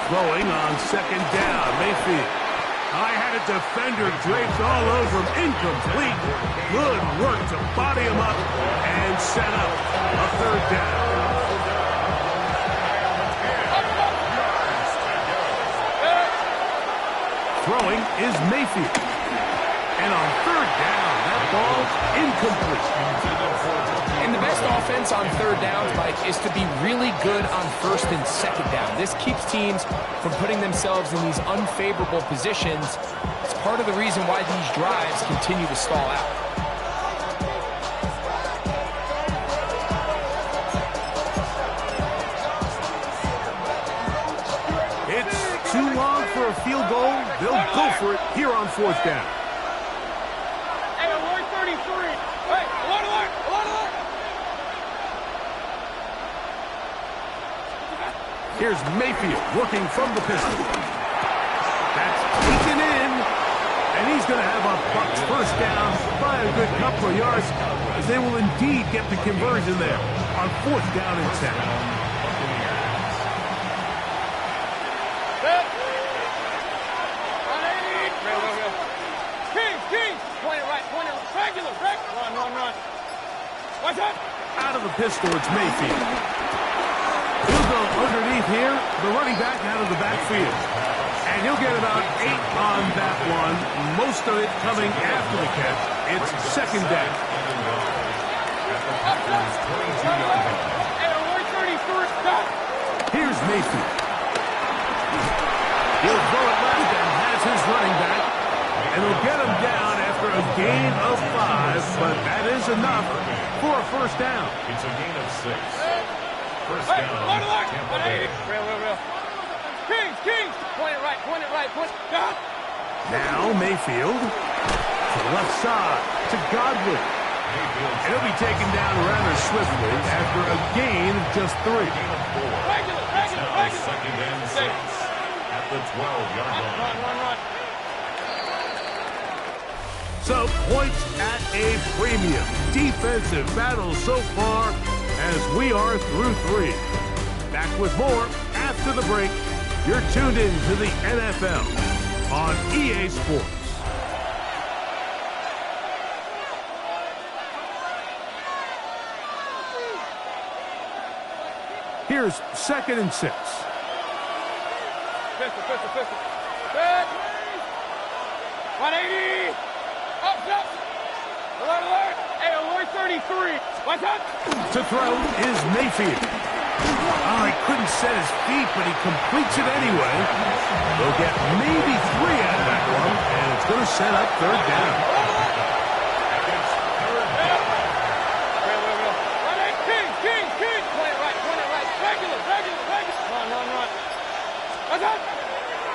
Throwing on 2nd down, Mayfield. I had a defender draped all over him. Incomplete. Good work to body him up and set up a 3rd down. Throwing is Mayfield. And on 3rd down, that ball's incomplete. And the best offense on 3rd downs, Mike, is to be really good on 1st and 2nd down. This keeps teams from putting themselves in these unfavorable positions. It's part of the reason why these drives continue to stall out. It's too long for a field goal. They'll go for it here on 4th down. Hey, alert 33. Hey, alert. Here's Mayfield working from the pistol. That's taken in. And he's going to have a Bucs 1st down by a good couple of yards, as they will indeed get the conversion there on 4th down and 10. Kings. Point it right. Regular. Run. Watch out. Out of the pistol, it's Mayfield. He'll go underneath here, the running back out of the backfield. And he'll get about 8 on that one, most of it coming after the catch. It's 2nd down. Here's Mayfield. He'll throw it left and has his running back. And he'll get him down after a gain of 5, but that is enough for a 1st down. It's a gain of 6. 1st down, Tampa Bay. Real. Kings. Point it right. Now Mayfield to the left side to Godwin. And he'll be taken down rather swiftly after a gain of just 3. Regular. 2nd and 6 at the 12-yard line. Run. So points at a premium. Defensive battle so far as we are through 3. Back with more after the break. You're tuned in to the NFL on EA Sports. Here's 2nd and 6. Pistol. Good. 180. Up. up. Alert, alert. Hey, alert 33. What's up? To throw is Mayfield. Oh, he couldn't set his feet, but he completes it anyway. They'll get maybe 3 out of that one, and it's going to set up third down.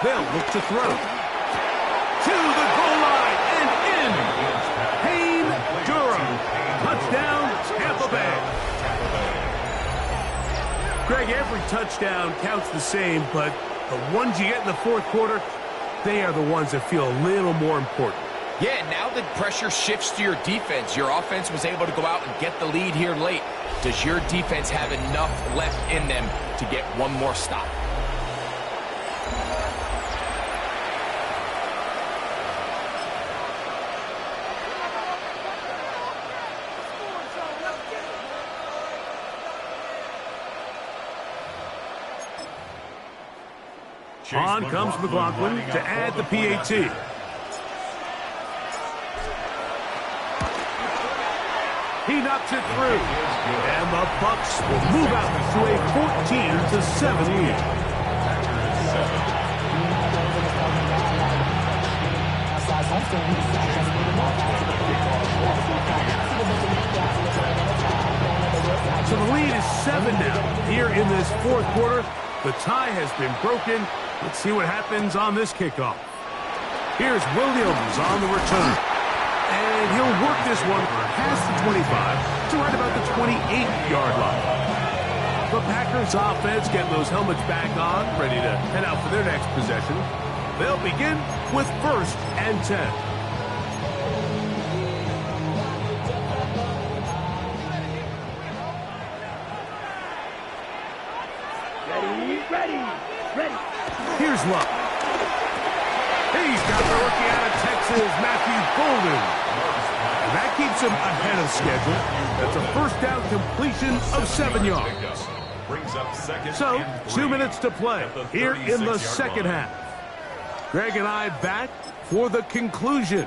They'll look to throw. To the goal line and in. Payne Durham. Touchdown, Tampa Bay. Greg, every touchdown counts the same, but the ones you get in the fourth quarter, they are the ones that feel a little more important. Yeah, now the pressure shifts to your defense. Your offense was able to go out and get the lead here late. Does your defense have enough left in them to get one more stop? On comes McLaughlin to add the PAT. He knocks it through. And the Bucs will move out to a 14-7 lead. So the lead is 7 now. Here in this fourth quarter, the tie has been broken. Let's see what happens on this kickoff. Here's Williams on the return. And he'll work this one past the 25 to right about the 28-yard line. The Packers offense getting those helmets back on, ready to head out for their next possession. They'll begin with 1st and 10. Ready. Here's Love. He's got the rookie out of Texas, Matthew Golden. And that keeps him ahead of schedule. That's a first down completion of 7 yards. So, 2 minutes to play here in the second half. Greg and I back for the conclusion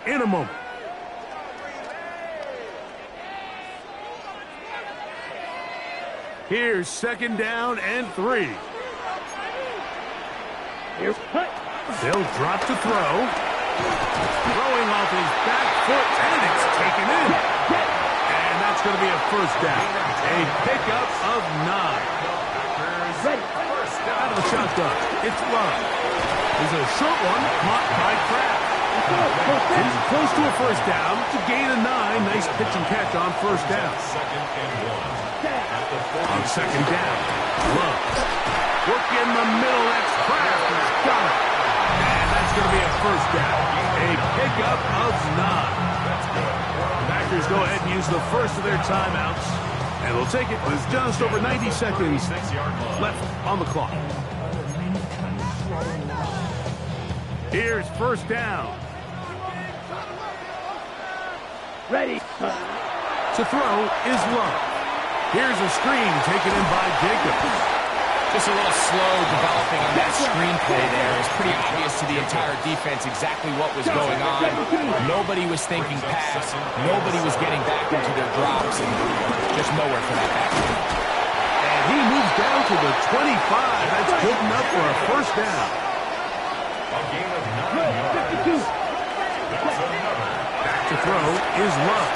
in a moment. Here's 2nd down and 3. Here's cut. They'll drop to throw. Throwing off his back foot, and it's taken in. And that's going to be a first down. A pickup of 9. Ready. Out of the shotgun, it's Love. There's a short one caught by Kraft. He's close to a first down to gain a 9. Nice pitch and catch on first down. On 2nd down, Love. Work in the middle, that's Kraft. He's got it. And that's going to be a first down. A pickup of 9. The Packers go ahead and use the first of their timeouts. And we'll take it with just over 90 seconds left on the clock. Here's 1st down. Ready. To throw is Love. Here's a screen taken in by Jacobs. Just a little slow developing on that screenplay there. It's pretty obvious to the entire defense exactly what was going on. Nobody was thinking pass. Nobody was getting back into their drops, and just nowhere for that back. And he moves down to the 25. That's good enough for a first down. Back to throw is Love.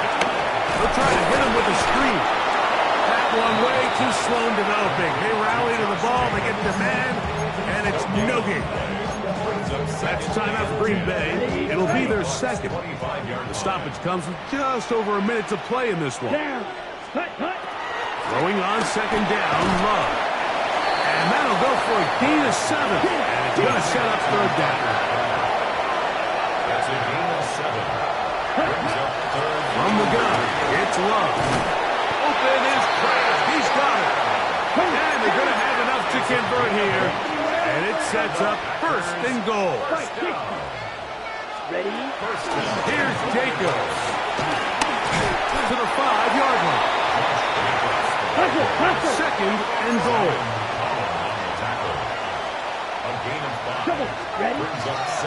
They'll try to hit him with a screen. That one way too slow in developing. They rally to the ball, they get the man, and it's no gain. That's timeout for Green Bay. It'll be their second. The stoppage comes with just over a minute to play in this one. Throwing on 2nd down, Love. And that'll go for a gain of 7. And it's going to set up 3rd down. That's a gain of 7. From the gun, it's Love. Open is Kraft. He's got it. And they're going to have enough to convert here. And it sets up 1st and goal. Ready. Here's Jacobs. To the 5-yard line. 2nd and goal. A gain of 5. Ready.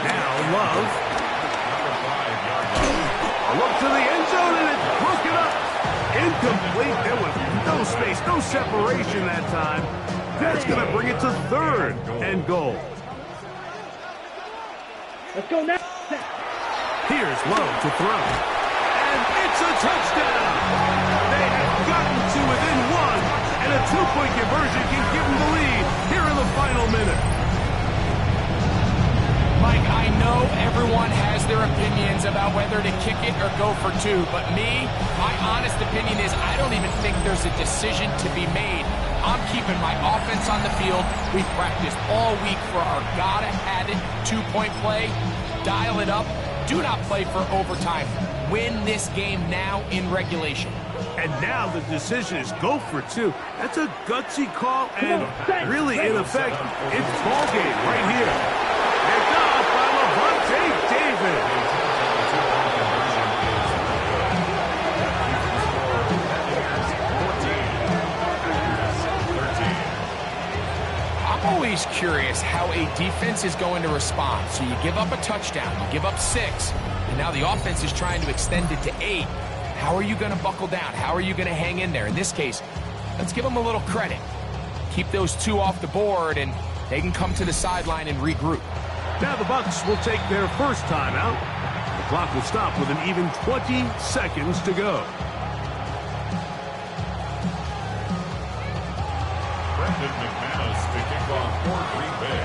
Now Love. 5-yard line. A look to the end zone, and it's broken up. Incomplete. There was no space, no separation that time. That's going to bring it to third and goal. Let's go now. Here's Lowe to throw. And it's a touchdown. They have gotten to within one, and a two-point conversion can give them the lead here in the final minute. Mike, I know everyone has their opinions about whether to kick it or go for two, but my honest opinion is I don't even think there's a decision to be made. I'm keeping my offense on the field. We've practiced all week for our gotta-have-it two-point play. Dial it up. Do not play for overtime. Win this game now in regulation. And now the decision is go for two. That's a gutsy call, and really, in effect, it's ball game right here. Picked off by Levante David. I'm always curious how a defense is going to respond. So you give up a touchdown, you give up 6, and now the offense is trying to extend it to 8. How are you going to buckle down? How are you going to hang in there? In this case, let's give them a little credit. Keep those 2 off the board, and they can come to the sideline and regroup. Now the Bucs will take their first timeout. The clock will stop with an even 20 seconds to go. Brendan McManus to kick off for Green Bay.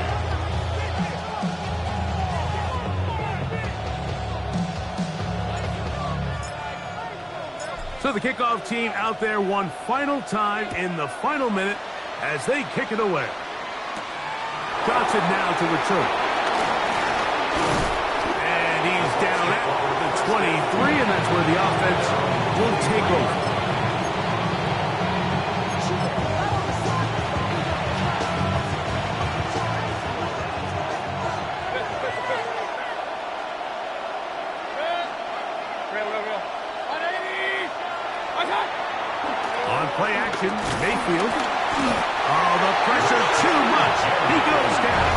So the kickoff team out there one final time in the final minute as they kick it away. Johnson now to return. And he's down at the 23, and that's where the offense will take over. On play action, Mayfield. Oh, the pressure too much. He goes down.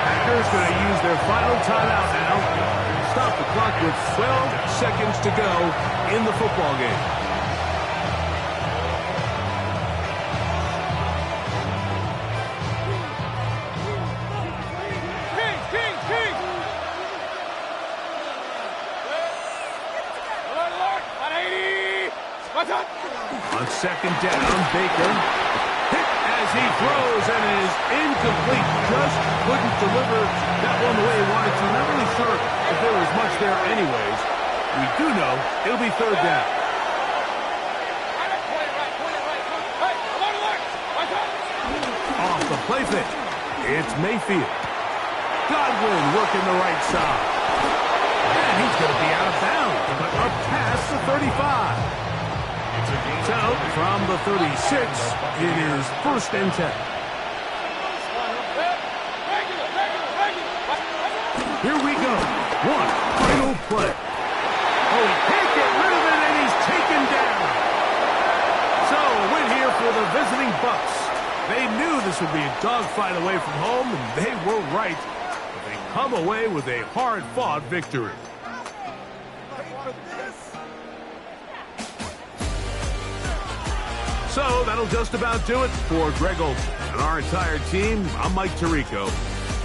Packers going to use their final timeout now. Stop the clock with 12 seconds to go in the football game. On second down, Baker hit as he throws and is incomplete. Just couldn't deliver that one the way he wanted to. Not really sure if there was much there anyways. We do know it'll be third down. Off the play fake. It's Mayfield. Godwin working the right side. And he's going to be out of bounds, but up past the 35. So, from the 36, it is first and 10. Here we go. One final play. Oh, he can't get rid of it, and he's taken down. So, a win here for the visiting Bucs. They knew this would be a dogfight away from home, and they were right. But they come away with a hard-fought victory. So that'll just about do it for Greg Olsen and our entire team. I'm Mike Tirico.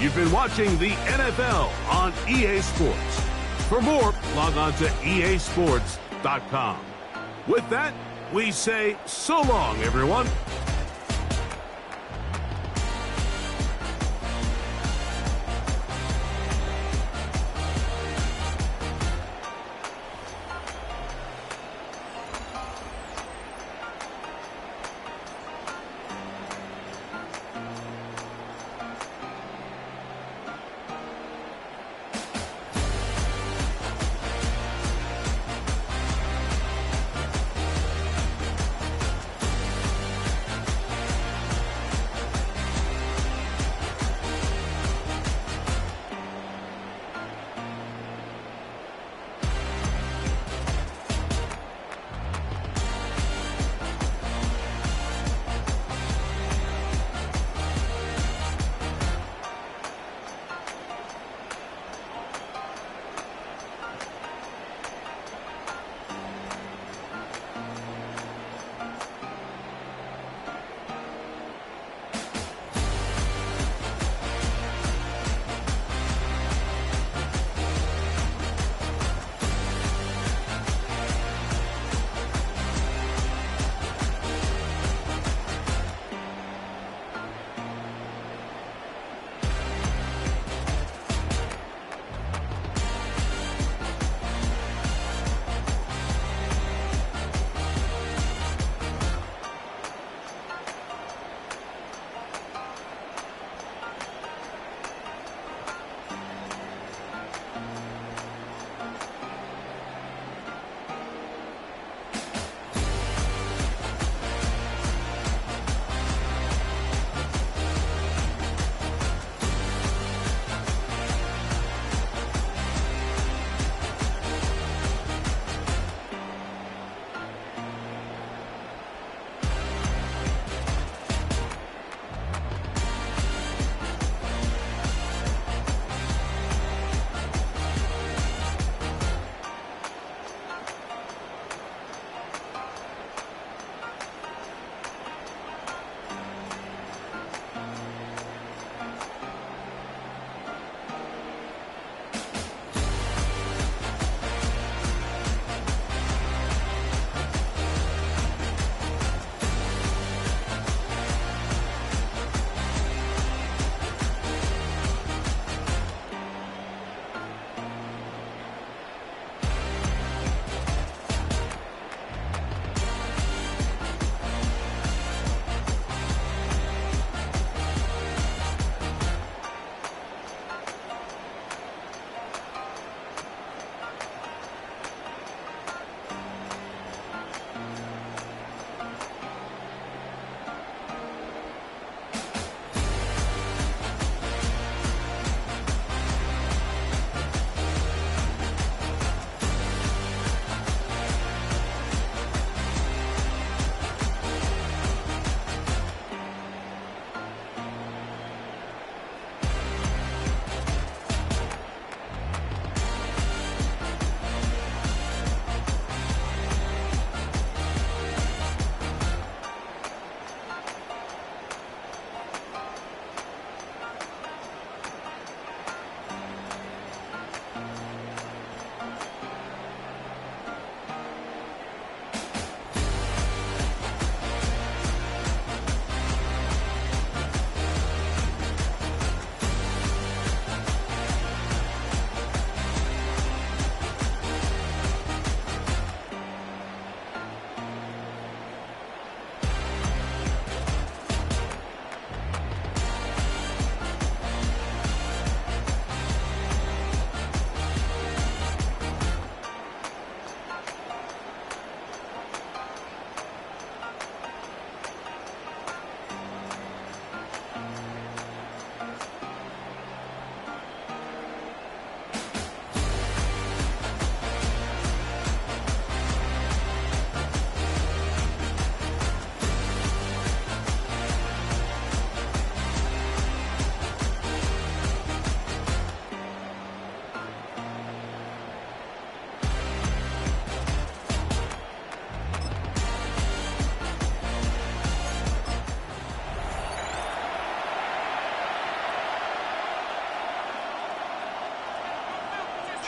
You've been watching the NFL on EA Sports. For more, log on to easports.com. With that, we say so long, everyone.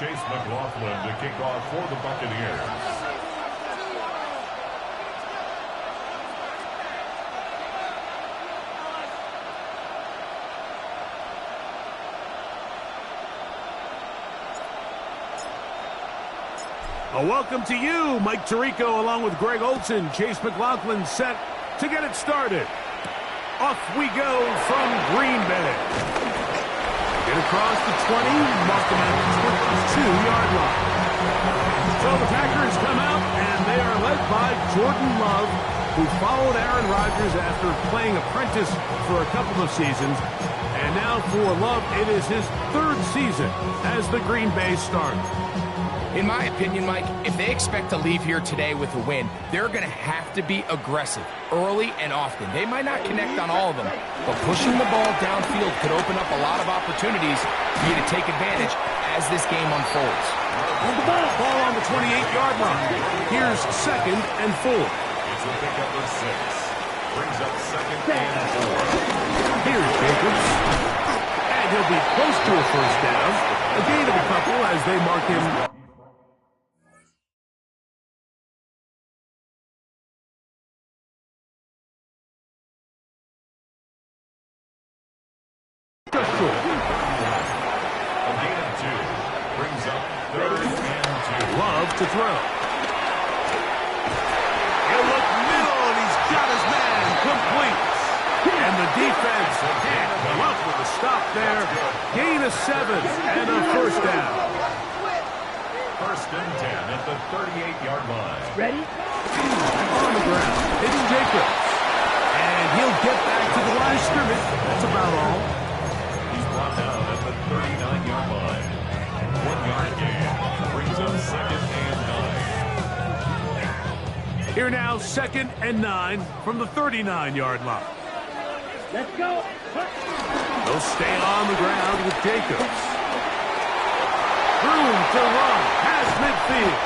Chase McLaughlin to kick off for the Buccaneers. A welcome to you, Mike Tirico, along with Greg Olson. Chase McLaughlin set to get it started. Off we go from Green Bay. Get across the 20, mark them at the 22-yard line. So the Packers come out, and they are led by Jordan Love, who followed Aaron Rodgers after playing apprentice for a couple of seasons. And now for Love, it is his third season as the Green Bay starter. In my opinion, Mike, if they expect to leave here today with a win, they're going to have to be aggressive early and often. They might not connect on all of them, but pushing the ball downfield could open up a lot of opportunities for you to take advantage as this game unfolds. Ball on the 28-yard line. Here's 2nd and 4. It's a pickup of 6. Brings up 2nd and 4. Here's Jacobs. And he'll be close to a first down. A gain of a couple as they mark him. Just short. A gain of 2. Brings up 3rd and 2. Love to throw. He'll look middle, and he's got his man complete. And the defense can't come up with a stop there. Gain of 7 and a first down. 1st and 10 at the 38-yard line. Ready? On the ground, it's Jacobs. And he'll get back to the line of scrimmage. That's about all. He's brought down at the 39-yard line. 1-yard gain. Brings up 2nd and 9. Here now, 2nd and 9 from the 39-yard line. Let's go. They'll stay on the ground with Jacobs. Room to run, past midfield.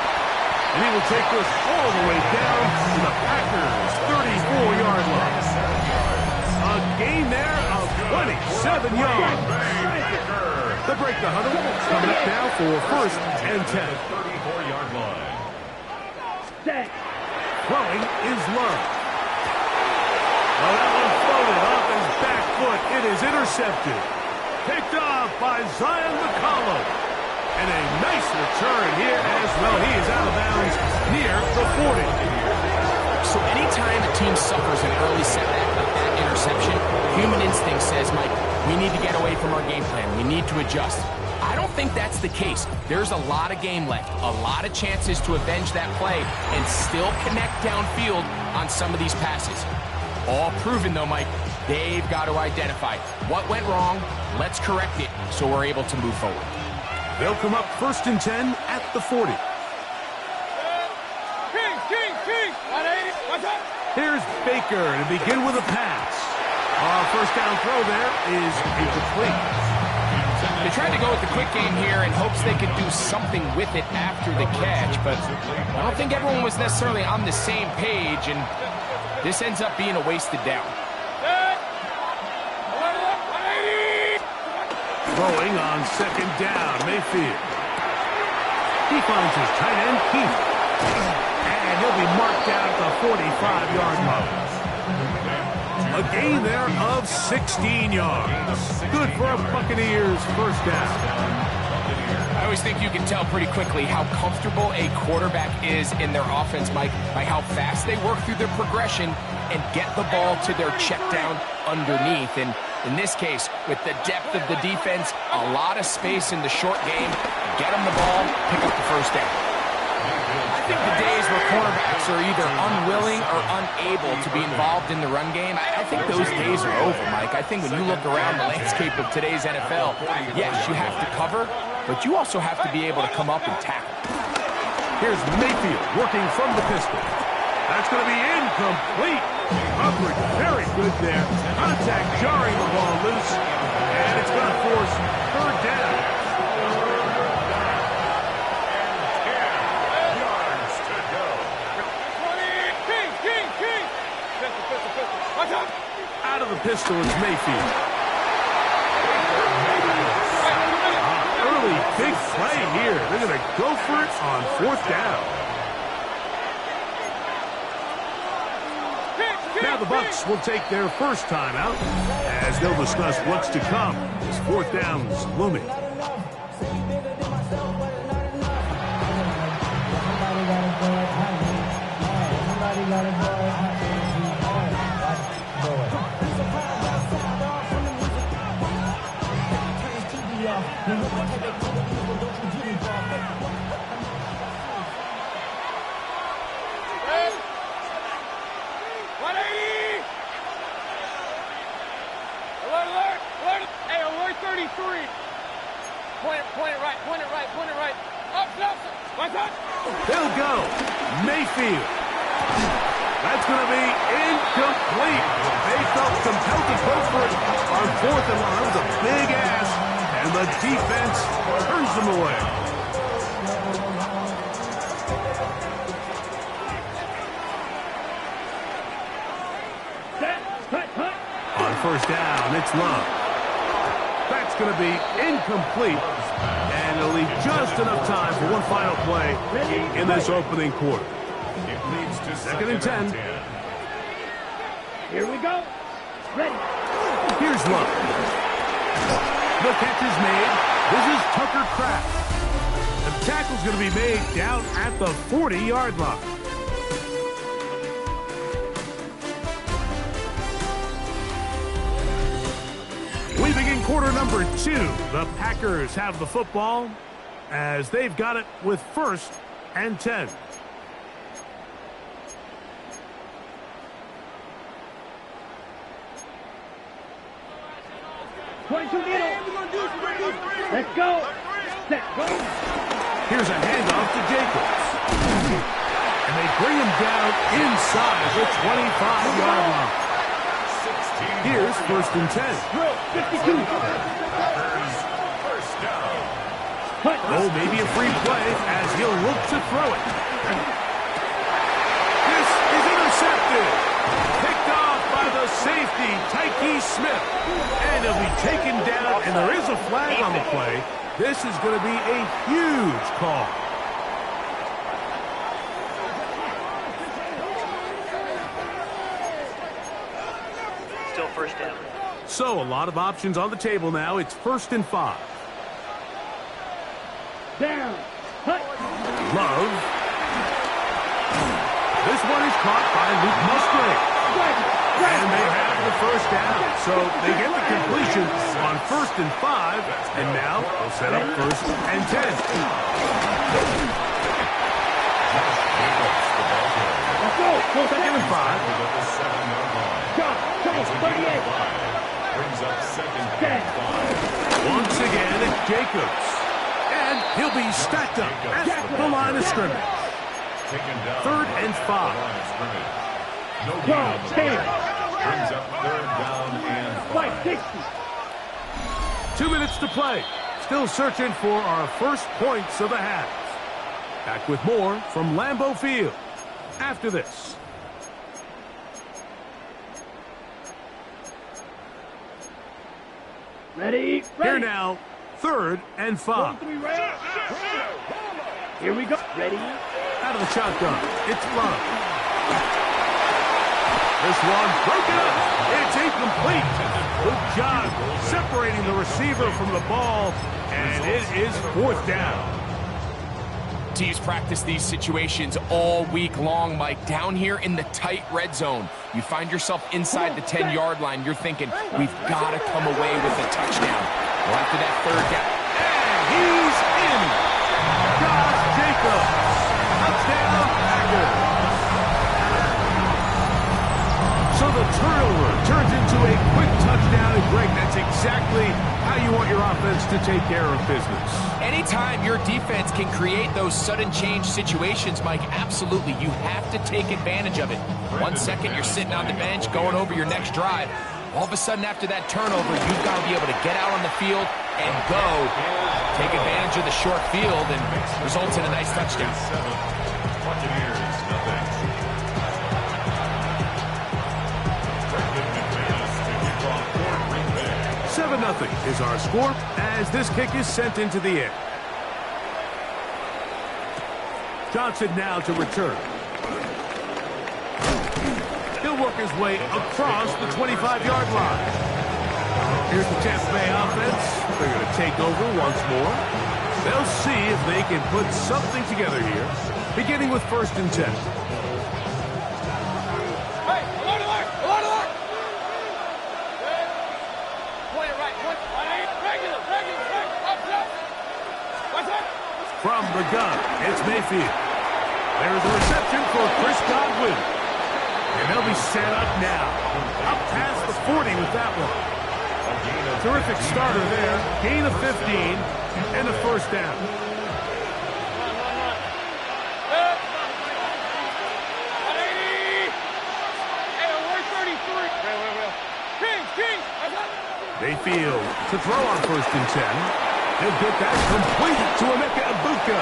And he will take this all the way down to the Packers' 34-yard line. A gain there of 27 yards. The break the huddle. Coming up now for 1st and 10. 34-yard line. Set. Throwing is Love. Well, that one floated off his back foot. It is intercepted. Picked off by Zion McCollum. And a nice return here as well. He is out of bounds near the 40. So anytime a team suffers an early setback like that interception, human instinct says, Mike, we need to get away from our game plan. We need to adjust. I don't think that's the case. There's a lot of game left, a lot of chances to avenge that play and still connect downfield on some of these passes. All proven, though, Mike, they've got to identify what went wrong, let's correct it so we're able to move forward. They'll come up 1st and 10 at the 40. King, 180, watch out. Here's Baker to begin with a pass. First down throw there is incomplete. They tried to go with the quick game here in hopes they could do something with it after the catch, but I don't think everyone was necessarily on the same page, and this ends up being a wasted down. Throwing on 2nd down, Mayfield. He finds his tight end, Keith. And he'll be marked down at the 45-yard line. A gain there of 16 yards. Good for a Buccaneers first down. I always think you can tell pretty quickly how comfortable a quarterback is in their offense, Mike, by how fast they work through their progression and get the ball to their check down underneath. And in this case, with the depth of the defense, a lot of space in the short game, get them the ball, pick up the first down. I think the days where cornerbacks are either unwilling or unable to be involved in the run game, I think those days are over, Mike. I think when you look around the landscape of today's NFL, yes, you have to cover, but you also have to be able to come up and tackle. Here's Mayfield working from the pistol. That's going to be incomplete. Coverage very good there. Contact jarring the ball loose. And it's going to force 3rd down. Out of the pistol is Mayfield. Early big play here. They're going to go for it on 4th down. Now the Bucs will take their first timeout as they'll discuss what's to come as 4th down's looming. They'll go. Mayfield. That's going to be incomplete. They felt compelled to go for it on 4th and 1. That was a big ask, and the defense turns them away. On 1st down, it's Love. That's going to be incomplete, and it'll leave just enough time for one final play in this opening quarter. It leads to 2nd and 10. Here we go. Ready. Here's Love. The catch is made. This is Tucker Kraft. The tackle's going to be made down at the 40-yard line. We begin quarter number 2. The Packers have the football as they've got it with 1st and 10. Let's go. Set. Go. Here's a handoff to Jacobs. And they bring him down inside the 25-yard line. Here's 1st and 10. 52. First down. Oh, maybe a free play as he'll look to throw it. This is intercepted. Picked off by the safety, Tyke Smith. And he'll be taken down, and there is a flag on the play. This is going to be a huge call. Still 1st down. So, a lot of options on the table now. It's 1st and 5. Down. Hut. Love. This one is caught by Luke Musgrave. And they have the 1st down. So they get the completion on 1st and 5. And now they'll set up 1st and 10. Let's go. 2nd and 5. Go. 38. Brings up 2nd and 5. Once again, it's Jacobs. And he'll be stacked up at the line of scrimmage. Taken down. 3rd and 5. Line of scrimmage. No gain on the play. Brings up 3rd down and 5. 2 minutes to play. Still searching for our first points of the half. Back with more from Lambeau Field after this. Ready. Here now, 3rd and 5. Here we go. Ready. Out of the shotgun, it's Love. This one broken up. It's incomplete. Good job separating the receiver from the ball, and it is 4th down. Teams practice these situations all week long, Mike. Down here in the tight red zone, you find yourself inside the 10-yard line. You're thinking, we've got to come away with a touchdown. Well, after that 3rd down. And he's in. Josh Jacobs. Touchdown, Packers. So the turnover turns into a quick touchdown, and Greg, that's exactly how you want your offense to take care of business. Anytime your defense can create those sudden change situations, Mike, absolutely, you have to take advantage of it. 1 second, you're sitting on the bench, going over your next drive. All of a sudden, after that turnover, you've got to be able to get out on the field and go. Take advantage of the short field and results in a nice touchdown. Buccaneers, nothing. 7-0 is our score as this kick is sent into the air. Johnson now to return. He'll work his way across the 25-yard line. Here's the Tampa Bay offense. They're going to take over once more. They'll see if they can put something together here, beginning with 1st and 10. Hey, alert, alert, alert, alert. Good. Point it right, point. Regular, up, up. What's that? From the gun, it's Mayfield. There's a reception for Chris Godwin. And they'll be set up now. Up past the 40 with that one. Terrific starter there. Gain of 15 and a 1st down. Good. 180. Hey, we're 33. Wait. Kings. What's that? Mayfield to throw on 1st and 10. He'll get that complete to Emeka Egbuka.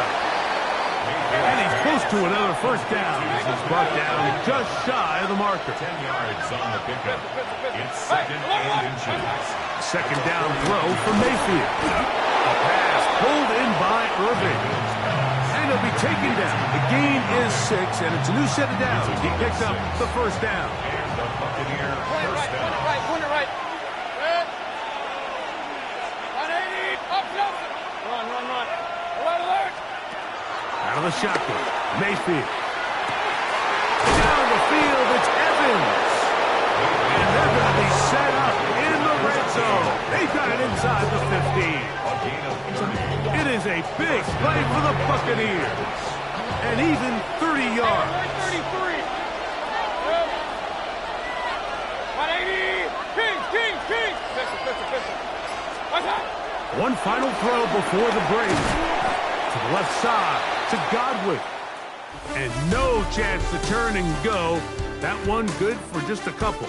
And he's close to another 1st down. He's brought down just shy of the marker. 10 yards on the pickup. It's 2nd and inches. 2nd down throw for Mayfield. A pass pulled in by Irving. And he'll be taken down. The gain is 6, and it's a new set of downs. He picked up the 1st down. And the Buccaneer first down. Point it right. Good. 180. Up. Run. Alert. Out of the shotgun, Mayfield. Down the field, it's Evans. And they're going to be set up in the red zone. They've got it inside the 15. It is a big play for the Buccaneers. And even 30 yards. We're 33. Good. 180. Kings. Pistol. What's that? One final throw before the break. To the left side, to Godwin. And no chance to turn and go. That one good for just a couple.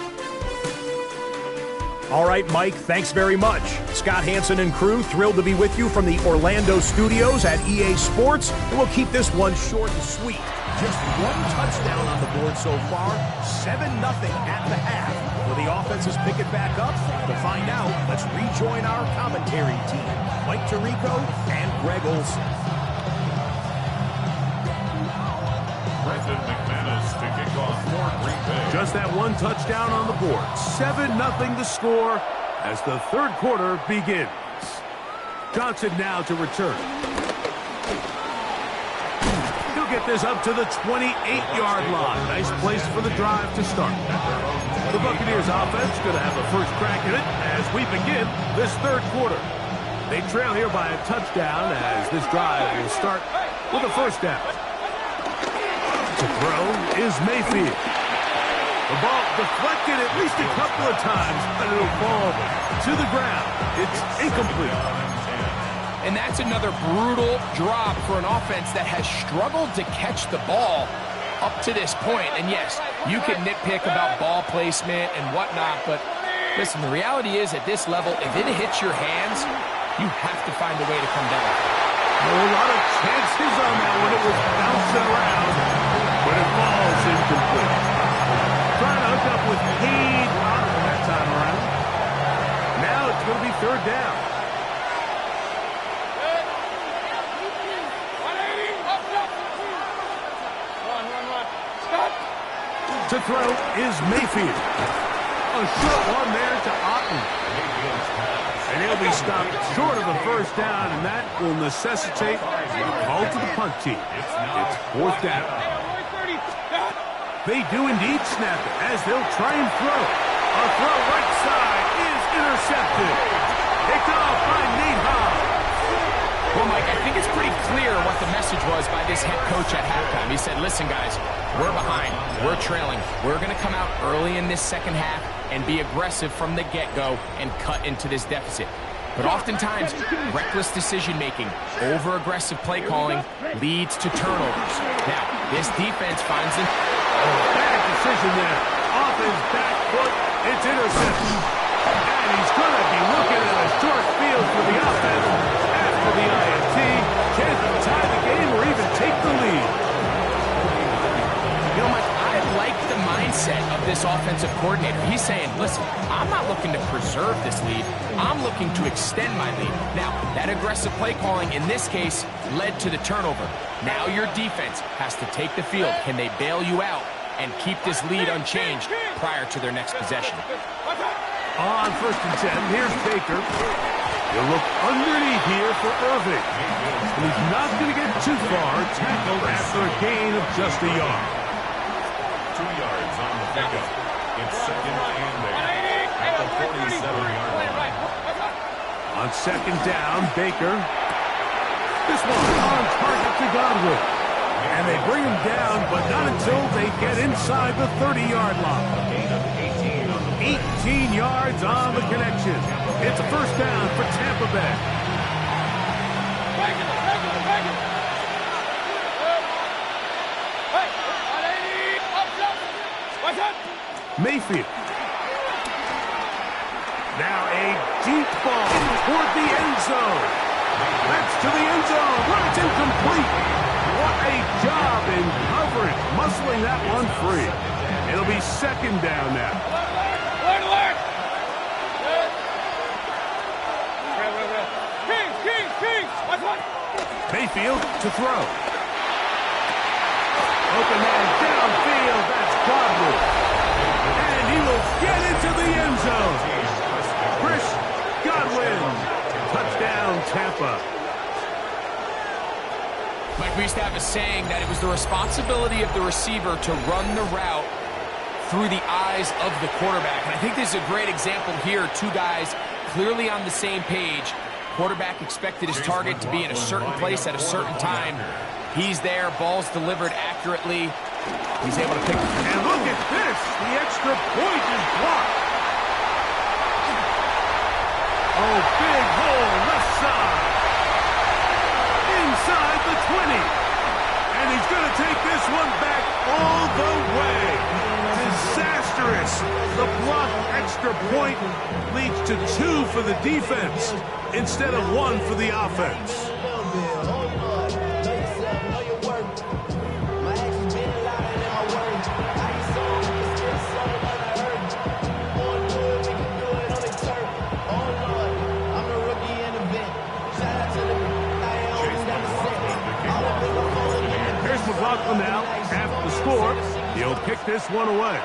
All right, Mike, thanks very much. Scott Hanson and crew, thrilled to be with you from the Orlando studios at EA Sports. And we'll keep this one short and sweet. Just one touchdown on the board so far, 7-0 at the half. Will the offenses pick it back up? To find out, let's rejoin our commentary team, Mike Tirico and Greg Olson. Brendan McManus to kick off for Green Bay. Just that one touchdown on the board. 7-0 the score as the 3rd quarter begins. Johnson now to return. He'll get this up to the 28-yard line. Nice place for the drive to start. The Buccaneers offense going to have a first crack at it as we begin this 3rd quarter. They trail here by a touchdown as this drive will start with a 1st down. To throw is Mayfield. The ball deflected at least a couple of times, but it'll fall to the ground. It's incomplete. And that's another brutal drop for an offense that has struggled to catch the ball up to this point. And yes, you can nitpick about ball placement and whatnot, but listen, the reality is at this level, if it hits your hands, you have to find a way to come down. A lot of chances on that one. It was bouncing around, but it falls incomplete. Trying to hook up with Cade Otton that time around. Now it's going to be 3rd down. To throw is Mayfield. A short one there to Otton. And he'll be stopped short of a 1st down, and that will necessitate a call to the punt team. It's 4th down. They do indeed snap it as they'll try and throw. A throw right side is intercepted. Picked off by Nate Hobbs. Well, Mike, I think it's pretty clear what the message was by this head coach at halftime. He said, listen, guys, we're behind. We're trailing. We're going to come out early in this 2nd half and be aggressive from the get-go and cut into this deficit. But oftentimes, reckless decision-making, over-aggressive play calling leads to turnovers. Now, this defense finds them. Bad decision there. Off his back foot, it's intercepted. And he's going to be looking at a short field for the offense after the INT. Chance to tie the game or even take the lead. You know, Mike, I like the mindset of this offensive coordinator. He's saying, listen, I'm not looking to preserve this lead. I'm looking to extend my lead. Now, that aggressive play calling in this case led to the turnover. Now your defense has to take the field. Can they bail you out and keep this lead unchanged prior to their next possession? On 1st and 10, here's Baker. He'll look underneath here for Irving. And he's not going to get too far, tackled after a gain of just a yard. 2 yards on the pickup. It's 2nd and 8 at the 47-yard line. On 2nd down, Baker. This one on target to Godwin. And they bring him down, but not until they get inside the 30-yard line. A gain of 18 on the 18 yards on the connection. It's a 1st down for Tampa Bay. Mayfield. Now a deep ball toward the end zone. That's to the end zone, but it's incomplete. What a job in coverage, muscling that one free. It'll be 2nd down now. Mayfield to throw. Open man downfield, that's Godwin. And he will get into the end zone. Chris Godwin. Touchdown, Tampa. Mike, we used to have a saying that it was the responsibility of the receiver to run the route through the eyes of the quarterback. And I think this is a great example here. 2 guys clearly on the same page. Quarterback expected his target to be in a certain place at a certain time. He's there, ball's delivered accurately. He's able to pick. And look at this, the extra point is blocked. Oh, big hole, left side. Inside the 20. And he's going to take this one back all the way. Disastrous. The blocked extra point leads to 2 for the defense instead of 1 for the offense. McLaughlin now, half the score. He'll kick this one away.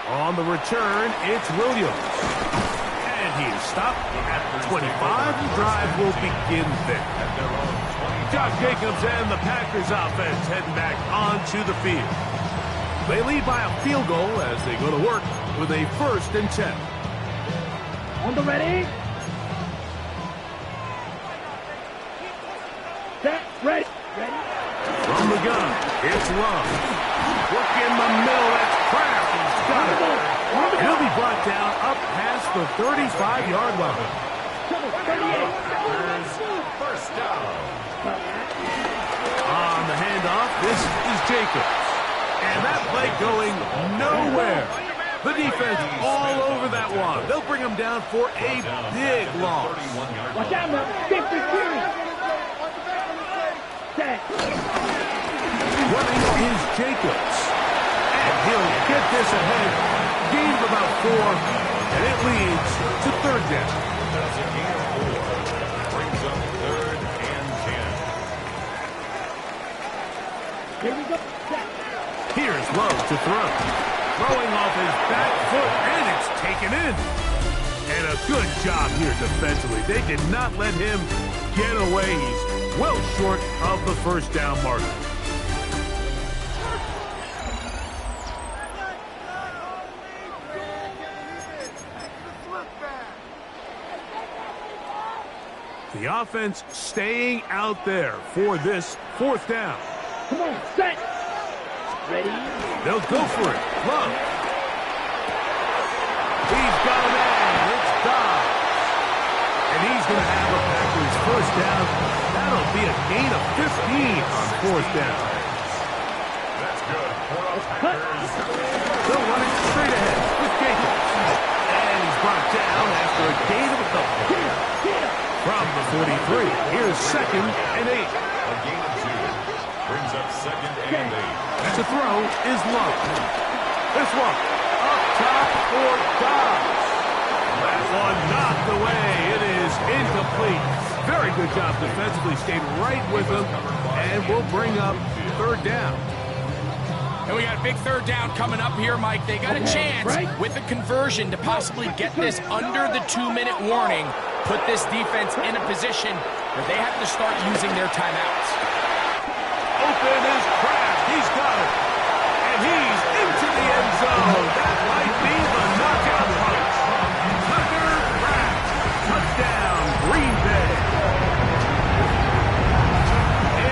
On the return, it's Williams. And he is stopped at the 25. The drive will begin there. Josh Jacobs and the Packers offense heading back onto the field. They lead by a field goal as they go to work with a 1st and 10. On the ready. Set, ready. From the gun, it's Love. Work in the middle, that's Kraft. He's got it. And he'll be brought down up past the 35-yard line. 1st down. On the handoff, this is Jacobs. And that play going nowhere. The defense all over that one. They'll bring him down for a big loss. Watch out, man. 50-50. Running is Jacobs. And he'll get this ahead. Gain of about 4. And it leads to 3rd down. That's a gain of 4. Brings up 3rd and 10. Here we go. Set. Here's Love to throw. Throwing off his back foot, and it's taken in. And a good job here defensively. They did not let him get away. He's well short of the 1st down marker. The offense staying out there for this 4th down. Come on, set. Ready. They'll go for it. Love. He's got a man. It's Dobbs. And he's going to have a Packers 1st down. That'll be a gain of 15 on 4th down. That's good. They'll run it straight ahead with Jacobs. And he's brought down after a gain of a couple. From the 43, here's 2nd and 8. A gain of 2. Brings up second and 8. To throw is low. This one, up top for Dobbs. That one knocked away. It is incomplete. Very good job defensively. Stayed right with him. And we'll bring up third down. And we got a big third down coming up here, Mike. They got a chance with a conversion to possibly get this under the 2-minute warning, put this defense in a position where they have to start using their timeouts. Open is Kraft. He's got it. And he's into the end zone. That might be the knockout punch. Tucker Kraft. Touchdown, Green Bay.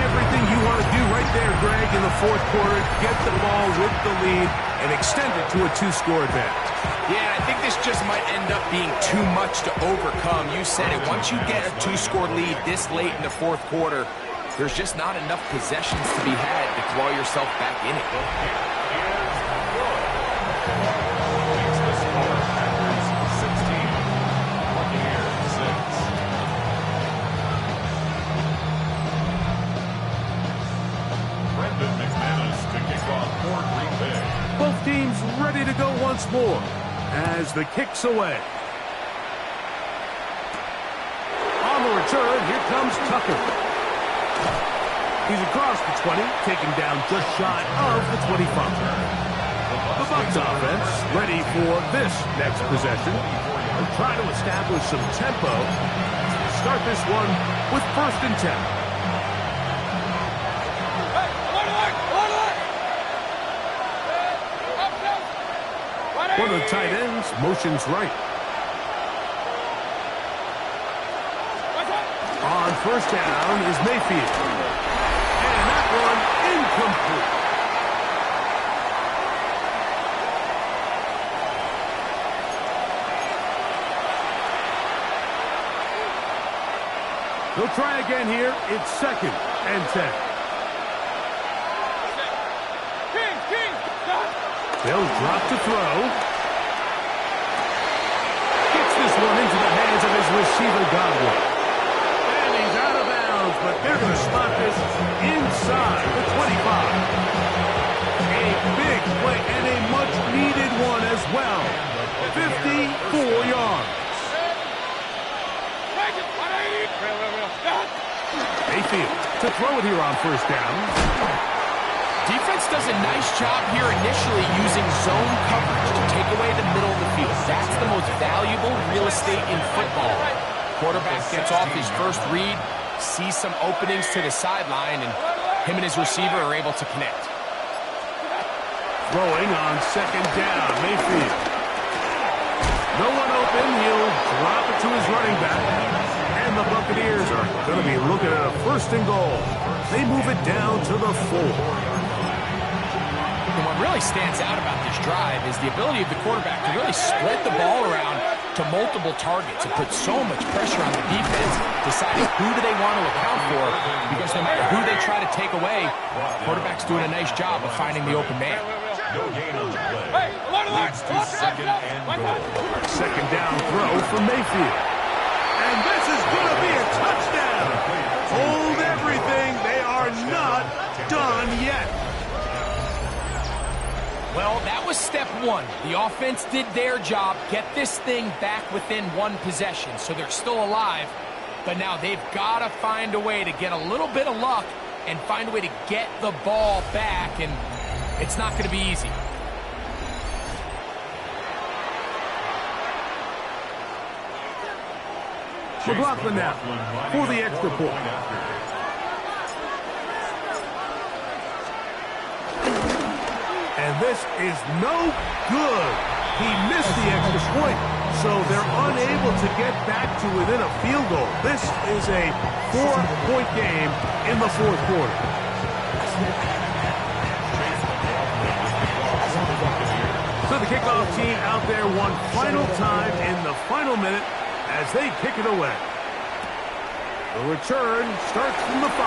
Everything you want to do right there, Greg, in the fourth quarter. Get the ball with the lead and extend it to a 2-score advantage. Yeah, I think this just might end up being too much to overcome. You said it. Once you get a 2-score lead this late in the fourth quarter, there's just not enough possessions to be had to claw yourself back in it. Both teams ready to go once more as the kick's away. On the return, here comes Tucker. He's across the 20, taken down just shy of the 25. The Bucs offense ready for this next possession. They're trying to establish some tempo. Start this one with 1st and 10. One of the tight ends motions right. On 1st down is Mayfield. And that one incomplete. They'll try again here. It's 2nd and 10. They'll drop to throw. Gets this one into the hands of his receiver, Godwin. And he's out of bounds, but they're going to spot this inside the 25. A big play and a much-needed one as well. 54 yards. Mayfield to throw it here on 1st down. Defense does a nice job here initially using zone coverage to take away the middle of the field. That's the most valuable real estate in football. Quarterback gets off his first read, sees some openings to the sideline, and him and his receiver are able to connect. Throwing on 2nd down, Mayfield. No one open, he'll drop it to his running back. And the Buccaneers are going to be looking at a 1st and goal. They move it down to the 4. And what really stands out about this drive is the ability of the quarterback to really spread the ball around to multiple targets. It puts so much pressure on the defense, deciding who do they want to account for, because no matter who they try to take away, the quarterback's doing a nice job of finding the open man. No gain on the play. Leads to 2nd and goal. 2nd down throw for Mayfield. And this is going to be a touchdown. Hold everything. They are not done yet. Well, that was step 1. The offense did their job, get this thing back within 1 possession, so they're still alive. But now they've got to find a way to get a little bit of luck and find a way to get the ball back, and it's not going to be easy. McLaughlin now for the extra point. And this is no good. He missed the extra point, so they're unable to get back to within a field goal. This is a 4-point game in the fourth quarter. So the kickoff team out there one final time in the final minute as they kick it away. The return starts from the 5.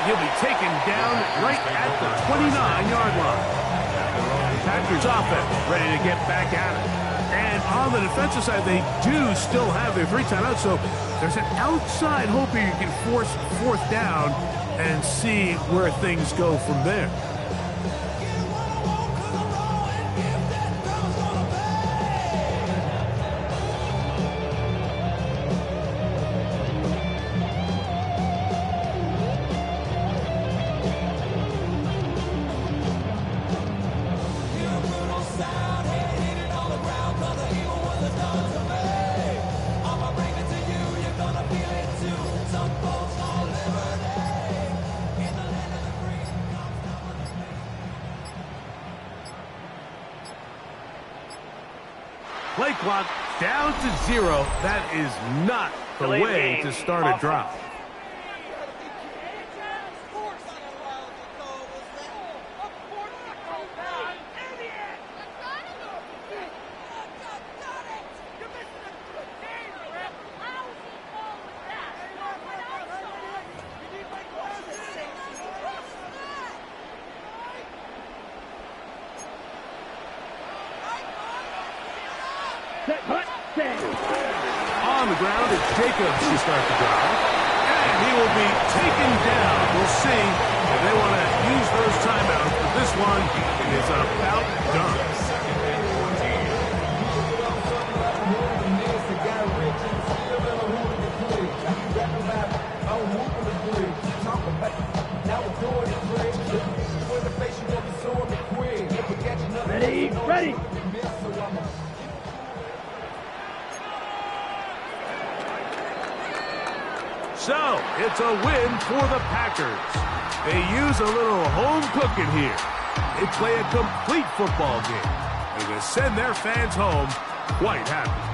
He'll be taken down right at the 29-yard line. Packers offense ready to get back at it. And on the defensive side, they do still have their 3 timeouts, so there's an outside hoping you can force 4th down. and see where things go from there. Play clock down to 0. That is not the Delayed way game. to start a drive. Set, hut, set. On the ground, it's Jacobs to start the drive. And he will be taken down. We'll see if they want to use those timeouts, but this one is about done. Ready, ready. So, it's a win for the Packers. They use a little home cooking here. They play a complete football game. And they send their fans home quite happy.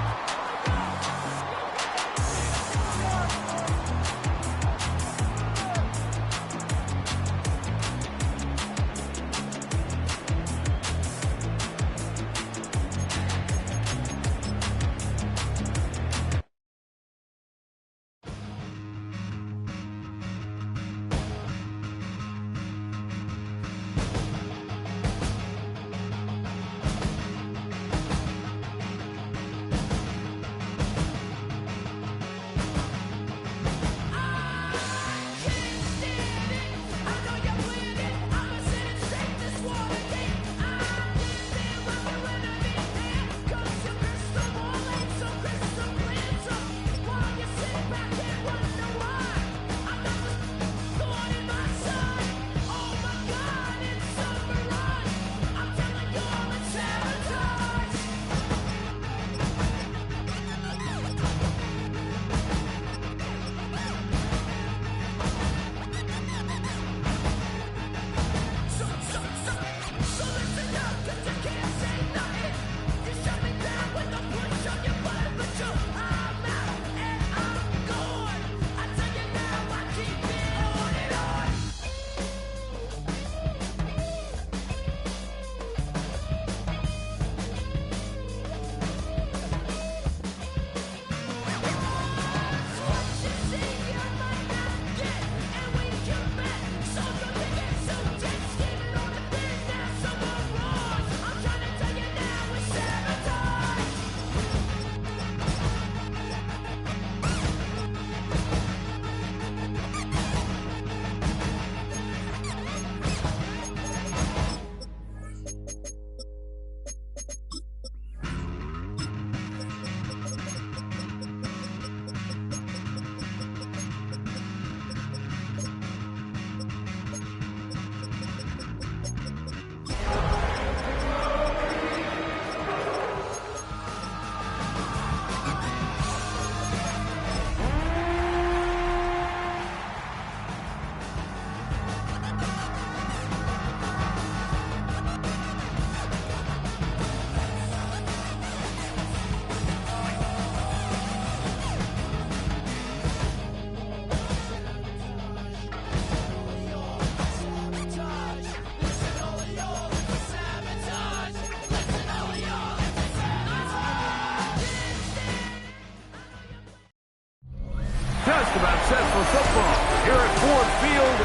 Just about set for football here at Ford Field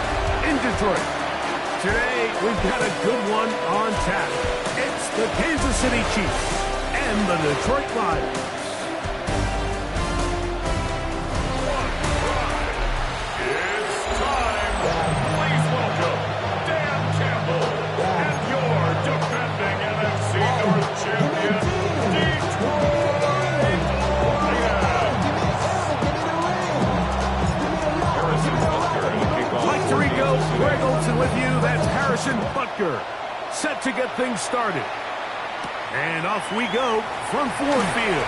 in Detroit. Today, we've got a good one on tap. It's the Kansas City Chiefs and the Detroit Lions. It's time Greg Olson with you. That's Harrison Butker set to get things started. And off we go from Ford Field.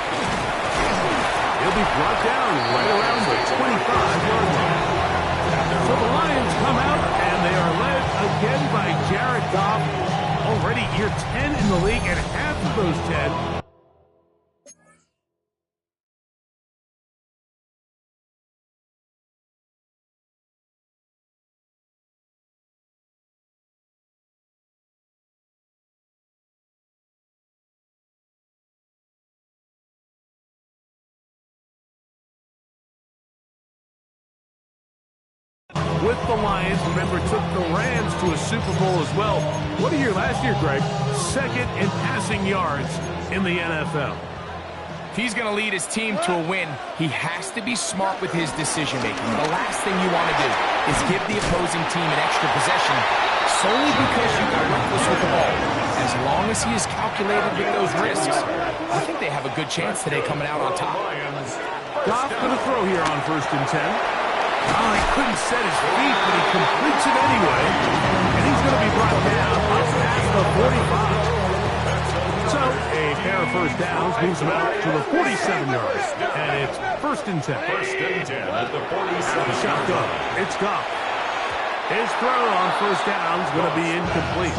He'll be brought down right around the 25-yard line. So the Lions come out, and they are led again by Jared Goff. Already year 10 in the league, and half of those 10 with the Lions. Remember, took the Rams to a Super Bowl as well. What a year last year, Greg. Second in passing yards in the NFL. If he's going to lead his team to a win, he has to be smart with his decision-making. The last thing you want to do is give the opposing team an extra possession solely because you got reckless with the ball. As long as he is calculated with those risks, I think they have a good chance today coming out on top. Goff going to throw here on 1st and 10. Oh, he couldn't set his feet, but he completes it anyway. And he's going to be brought down up past the 45. So a pair of first downs moves him out to the 47 yards. And it's 1st and 10. 1st and 10 at the 47. Shotgun. It's Goff. His throw on 1st down is going to be incomplete.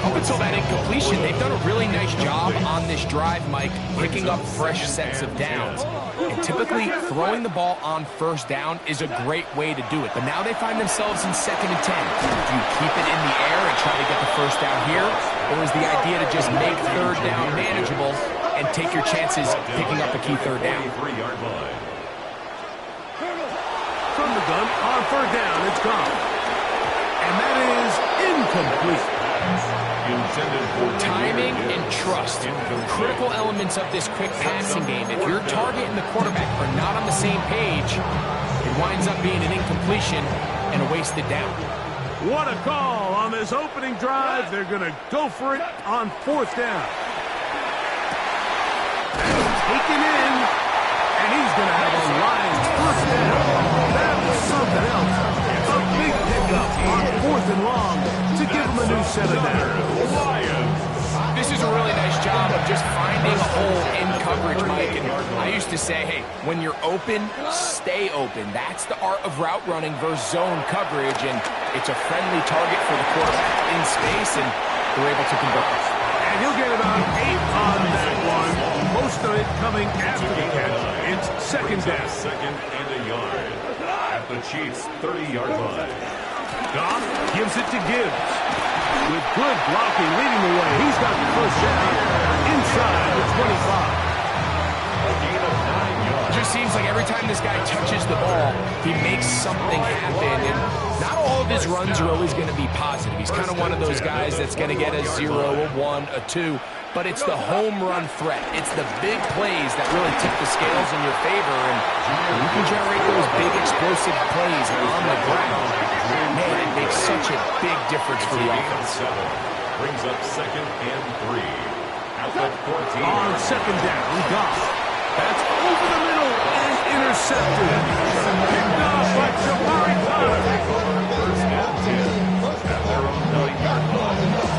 Up until that incompletion, they've done a really nice job on this drive, Mike, picking up fresh sets of downs. And typically, throwing the ball on 1st down is a great way to do it. But now they find themselves in 2nd and 10. Do you keep it in the air and try to get the 1st down here? Or is the idea to just make 3rd down manageable and take your chances picking up a key 3rd down? From the gun on 3rd down, it's gone. And that is incomplete. Timing and trust, critical elements of this quick passing game. If your target and the quarterback are not on the same page, it winds up being an incompletion and a wasted down. What a call on this opening drive. They're going to go for it on 4th down. Taken in, and he's going to have a Lions 1st down. That was something else. A big pickup on 4th and long to give him a new set of downs. This is a really nice job of just finding a hole in coverage, Mike. And I used to say, hey, when you're open, stay open. That's the art of route running versus zone coverage, and it's a friendly target for the quarterback in space, and they're able to convert. And he'll get about 8 on that one. Most of it coming after the catch. It's 2nd down. 2nd and a yard at the Chiefs' 30-yard line. Goff gives it to Gibbs. With good blocking leading the way. He's got the 1st down inside the 25. A gain of 9 yards. Just seems like every time this guy touches the ball, he makes something happen. And not all of his runs are always going to be positive. He's kind of one of those guys that's going to get a 0, a 1, a 2. But it's the home run threat. It's the big plays that really tip the scales in your favor. And you can generate those big explosive plays on the ground. Man, it makes such a big difference for the offense. Brings up 2nd and 3 at the 14. On 2nd down, Goff. That's over the middle and intercepted. Picked off by Jabari Connor. 1st and 10 at their own 9-yard line.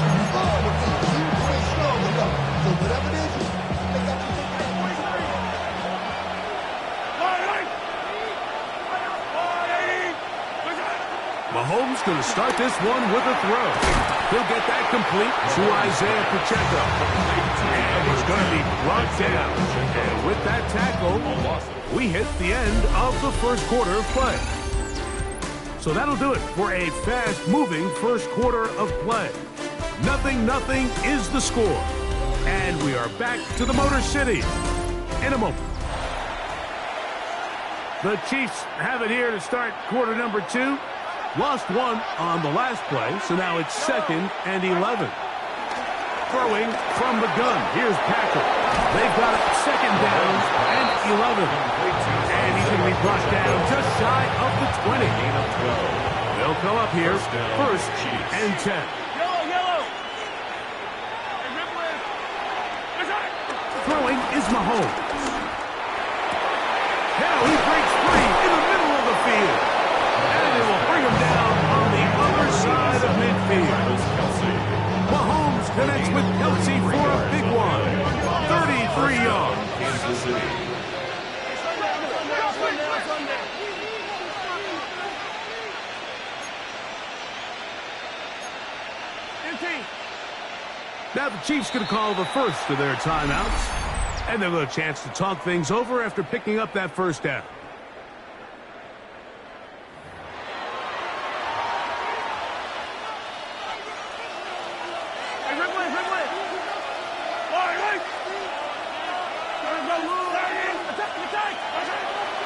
Mahomes going to start this one with a throw. He'll get that complete to Isaiah Pacheco. And he's going to be brought down. And with that tackle, we hit the end of the 1st quarter of play. So that'll do it for a fast-moving 1st quarter of play. 0-0 is the score. And we are back to the Motor City in a moment. The Chiefs have it here to start quarter number 2. Lost one on the last play, so now it's 2nd and 11. Throwing from the gun. Here's Packer. They've got it 2nd down and 11. And he's going to be brought down just shy of the 20. They'll come up here 1st and 10. Yellow. Throwing is Mahomes. Now he breaks free in the middle of the field. And it will bring him down on the Now the Chiefs going to call the first of their timeouts. And they'll get a chance to talk things over after picking up that first down.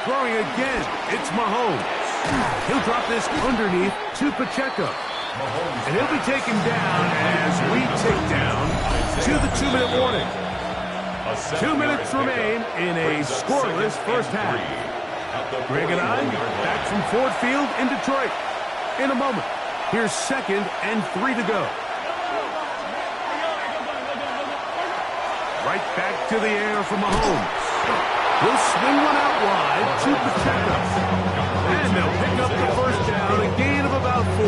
Throwing again, it's Mahomes. He'll drop this underneath to Pacheco. And he'll be taken down as we take down to the 2-minute warning. 2 minutes remain in a scoreless first half. Greg and I back from Ford Field in Detroit. In a moment, here's 2nd and 3 to go. Right back to the air for Mahomes. He'll swing one out wide to Pacheco. And they'll pick up the first down, a gain of about 4.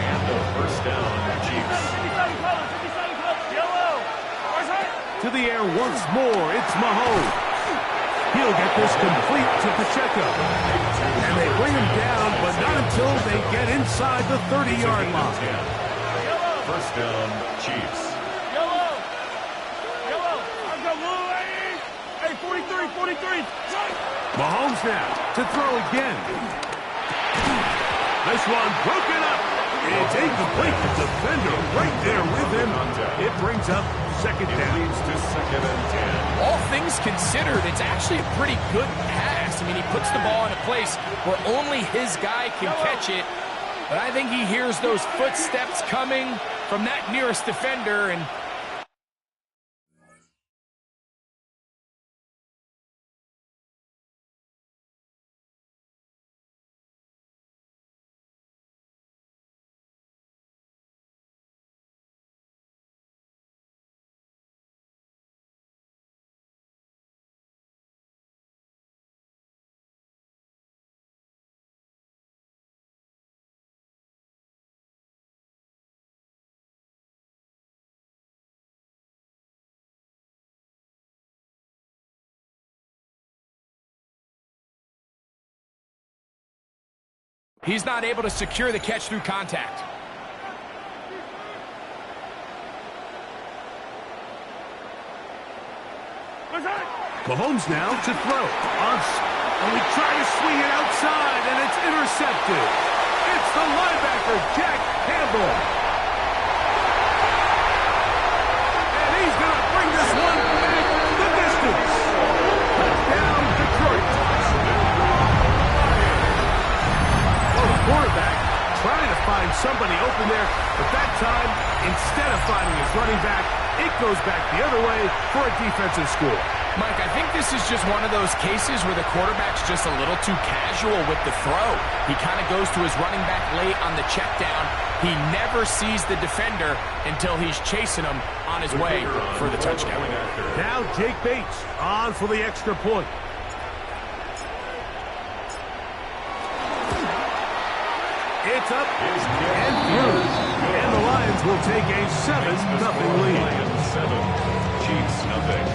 And the first down, Chiefs. To the air once more, it's Mahomes. He'll get this complete to Pacheco. And they bring him down, but not until they get inside the 30-yard line. First down, Chiefs. 43. Mahomes now to throw again. This one broken up. It's incomplete. The defender right there with him. It brings up 2nd down. Leads to 2nd and 10. All things considered, it's actually a pretty good pass. I mean, he puts the ball in a place where only his guy can catch it. But I think he hears those footsteps coming from that nearest defender, and he's not able to secure the catch through contact. Mahomes now to throw. And we try to swing it outside, and it's intercepted. It's the linebacker, Jack Campbell. And he's going to bring this one back the distance. Touchdown, Detroit. Well, the quarterback trying to find somebody open there, but that time, instead of finding his running back, it goes back the other way for a defensive score. Mike, I think this is just one of those cases where the quarterback's just a little too casual with the throw. He kind of goes to his running back late on the check down. He never sees the defender until he's chasing him on his way for the touchdown. Now Jake Bates on for the extra point. It's up and through. And the Lions will take a 7-0 lead. 7, Chiefs nothing.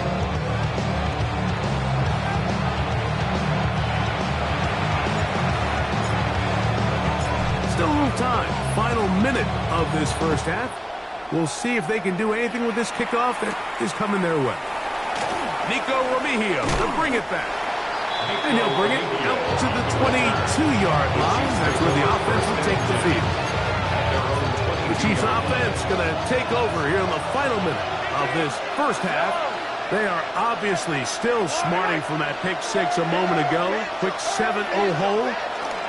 Still a little time. Final minute of this first half. We'll see if they can do anything with this kickoff that is coming their way. Nico Romeo to bring it back. And he'll bring it out to the 22-yard line. That's where the offense will take the field. The Chiefs offense going to take over here in the final minute of this first half. They are obviously still smarting from that pick six a moment ago. Quick 7-0 hole.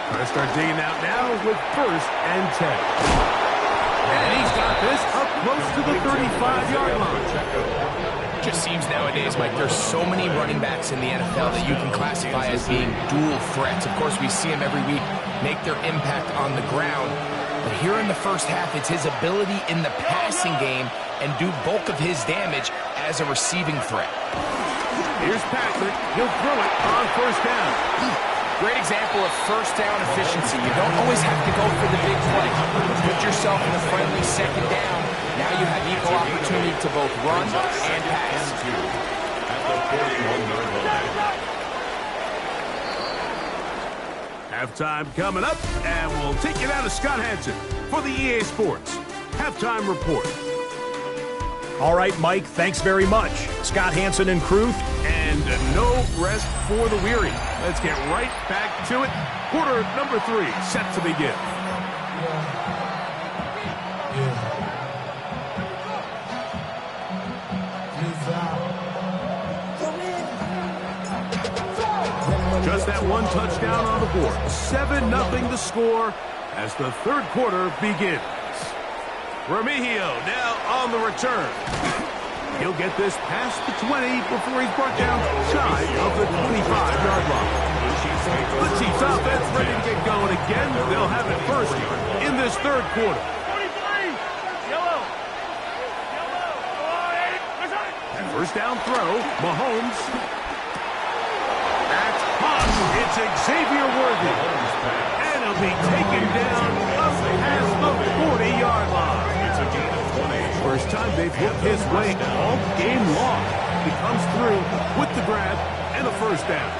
Trying to start digging out now with 1st and 10. And he's got this up close to the 35-yard line. It just seems nowadays, Mike, there's so many running backs in the NFL that you can classify as being dual threats. Of course, we see them every week make their impact on the ground. But here in the first half, it's his ability in the passing game and do bulk of his damage as a receiving threat. Here's Patrick. He'll throw it on 1st down. Great example of first down efficiency. You don't always have to go for the big play. Put yourself in a friendly 2nd down. Now you have equal opportunity to both run and pass. At the 41-yard line. Halftime coming up, and we'll take you down to Scott Hanson for the EA Sports Halftime Report. All right, Mike, thanks very much. Scott Hanson and crew. And no rest for the weary. Let's get right back to it. Quarter number 3 set to begin. Just that one touchdown on the board. 7-0 the score as the third quarter begins. Remigio now on the return. He'll get this past the 20 before he's brought down shy of the 25-yard line. The Chiefs offense ready to get going again. They'll have it first in this third quarter. First down throw, Mahomes. That's Hunt. It's Xavier Worthy. And he'll be taken down up past the 40-yard line. First time they've hit his way all game long. He comes through with the grab and a first down.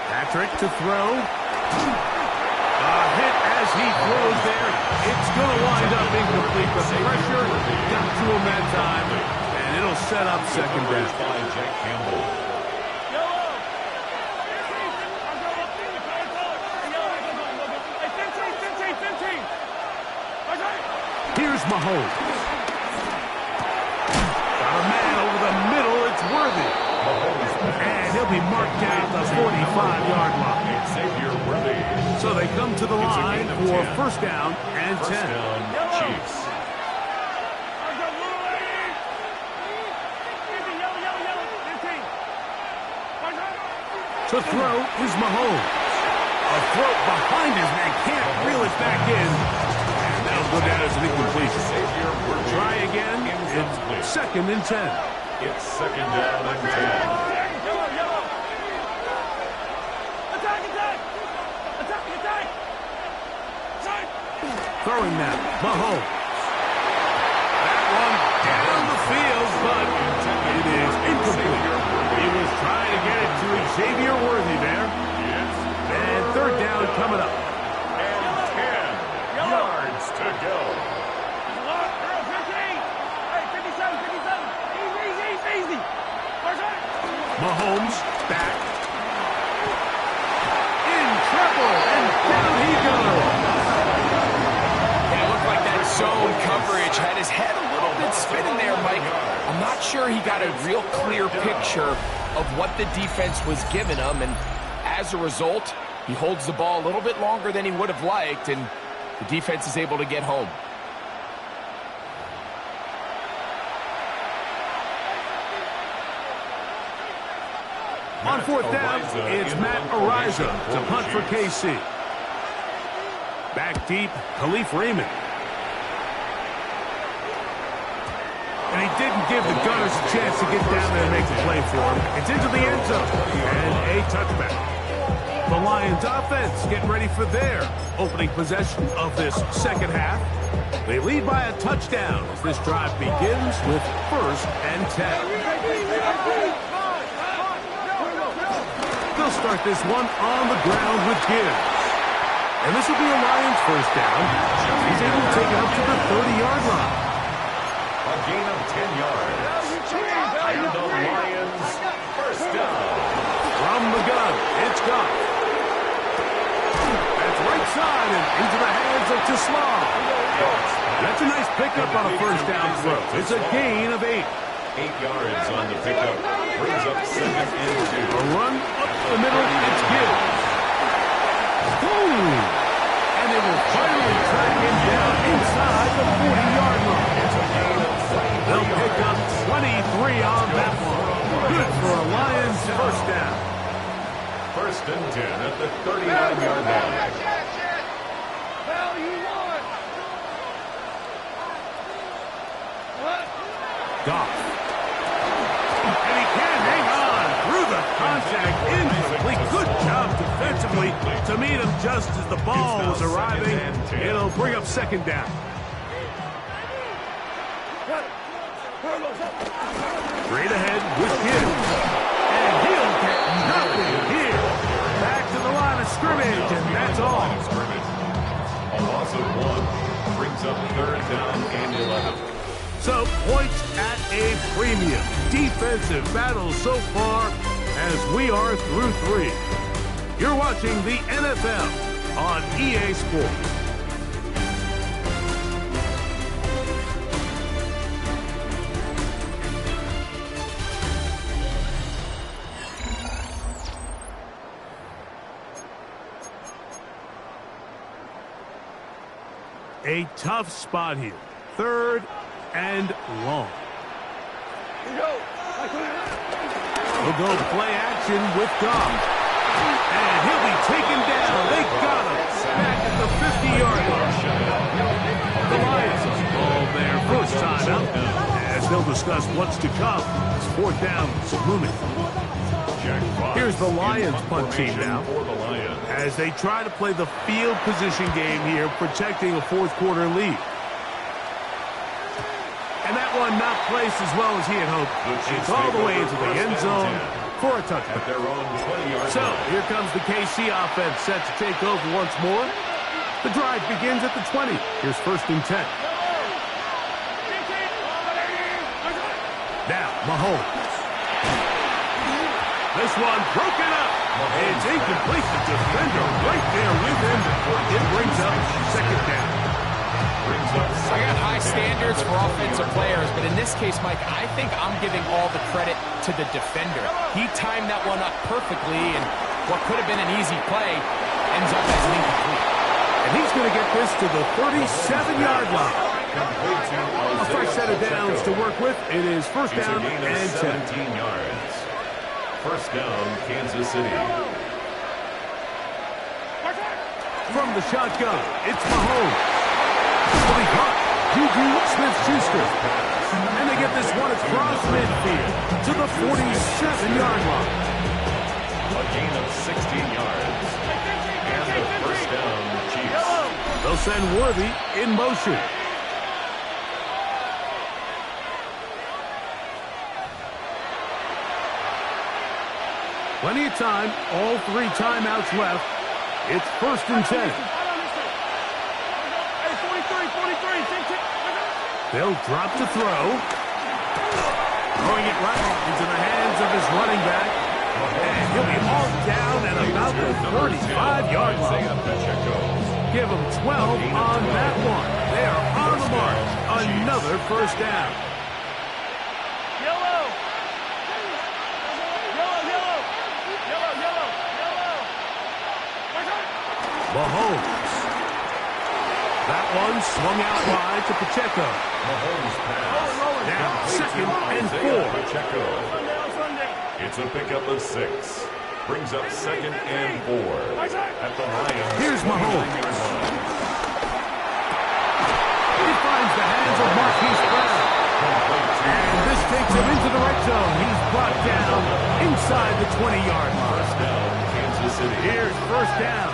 Patrick to throw. A hit as he throws there. It's going to wind up incomplete. The pressure got to him that time, and it'll set up second down. Here's Mahomes. Got a man over the middle. It's Worthy. And he'll be marked down the 45-yard line. So they come to the line for first down and 10. Chiefs. To throw is Mahomes. A throw behind his man. Can't reel it back in. And that'll go down as an incompletion. Try again. It's second and 10. It's second down and 10. Throwing now, Mahomes. That one down the field, but it is incomplete. He was trying to get it to Xavier Worthy there. And third down coming up. And 10 yards to go. Mahomes back. In trouble, and down he goes. Yeah, it looked like that zone coverage had his head a little bit spinning there, Mike. I'm not sure he got a real clear picture of what the defense was giving him, and as a result, he holds the ball a little bit longer than he would have liked, and the defense is able to get home. On fourth down, it's Matt Ariza to punt for KC. Back deep, Khalif Raymond. And he didn't give the Gunners a chance to get down there and make the play for him. It's into the end zone and a touchback. The Lions offense getting ready for their opening possession of this second half. They lead by a touchdown as this drive begins with first and 10. They'll start this one on the ground with Gibbs. And this will be a Lions first down. He's able to take it up to the 30-yard line. A gain of 10 yards. And the Lions first down. From the gun, it's Goff. That's right side and into the hands of Tislam. That's a nice pickup on a first down throw. It's a gain of 8. 8 yards on the pickup. Brings up second and 2. A run up the middle, it's Gibbs. Boom! And they will finally track him down inside the 40-yard line. They'll pick up 23 on that one. Good for a Lions first down. First and 10 at the 39-yard line. Goff. And he can hang on through the contact, incomplete. Good job defensively to meet him just as the ball was arriving. It'll bring up second down. Straight ahead with Gibbs. And he'll get nothing here. Back to the line of scrimmage, and that's all. A loss of 1 brings up 3rd down and 11. So, points at a premium. Defensive battle so far as we are through 3. You're watching the NFL on EA Sports. A tough spot here. 3rd and long. We'll go play action with Goff. And he'll be taken down. They got him back at the 50-yard line. The Lions ball their first time out. As they'll discuss what's to come. It's 4th down, looming. Here's the Lions punt team now, as they try to play the field position game here, protecting a 4th quarter lead. And that one not placed as well as he had hoped. It's all the way into the end zone for a touchdown. So here comes the KC offense set to take over once more. The drive begins at the 20. Here's 1st and 10. Now Mahomes. This one broken up. It's incomplete. The defender right there with him. It brings up 2nd down. I got high standards for offensive players, but in this case, Mike, I think I'm giving all the credit to the defender. He timed that one up perfectly, and what could have been an easy play ends up as an incomplete. And he's going to get this to the 37-yard line. A fresh set of downs to work with. It is 1st down and 17 yards. 1st down, Kansas City. From the shotgun, it's Mahomes. Will be caught. Juju Smith-Schuster. And they get this one across midfield to the 47-yard line. A gain of 16 yards. And the 1st down, Chiefs. They'll send Worthy in motion. Plenty of time. All 3 timeouts left. It's 1st and 10. They'll drop to throw. Throwing it right into the hands of his running back. And he'll be hauled down at about the 35-yard line. Give him 12 on that one. They are on the march. Another 1st down. Mahomes. That one swung out wide to Pacheco. Mahomes pass. Now 2nd and 4. Pacheco. It's a pickup of 6. Brings up 2nd and 4. At the Lions. Here's Mahomes. He finds the hands of Marquise Brown. And this takes him into the red zone. He's brought down inside the 20-yard line. 1st down, Kansas City. Here's 1st down.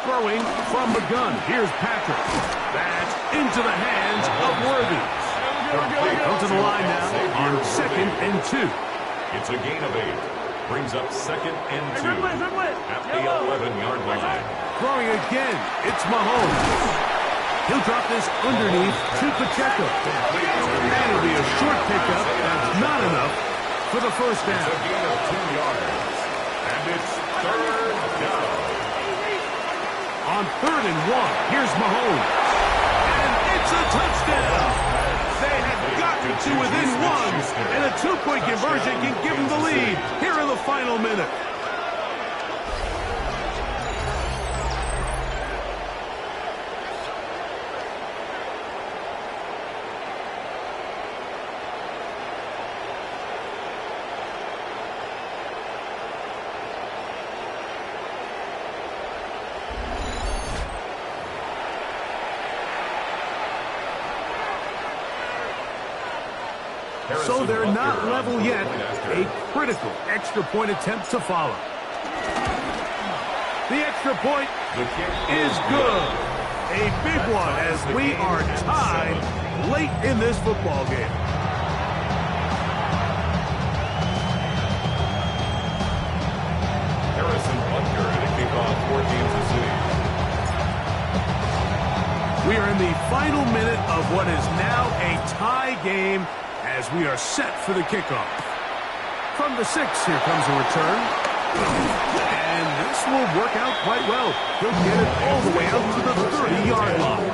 Throwing from the gun. Here's Patrick. That's into the hands of Worthy. Come to the line now on 2nd and 2. It's a gain of 8. Brings up 2nd and 2. At the 11-yard line. Throwing again. It's Mahomes. He'll drop this underneath to Pacheco. And it'll be a short pickup. That's not enough for the 1st down. It's a gain of 2 yards. And it's 3rd down. On 3rd and 1, here's Mahomes. And it's a touchdown. They have gotten to within 1. And a 2-point conversion can give them the lead here in the final minute. So they're not level yet. A critical extra point attempt to follow. The extra point is good. A big one as we are tied late in this football game. Harrison Butker to kick off for Kansas City. We are in the final minute of what is now a tie game as we are set for the kickoff. From the 6, here comes a return. And this will work out quite well. He'll get it all the way out to the 30-yard line.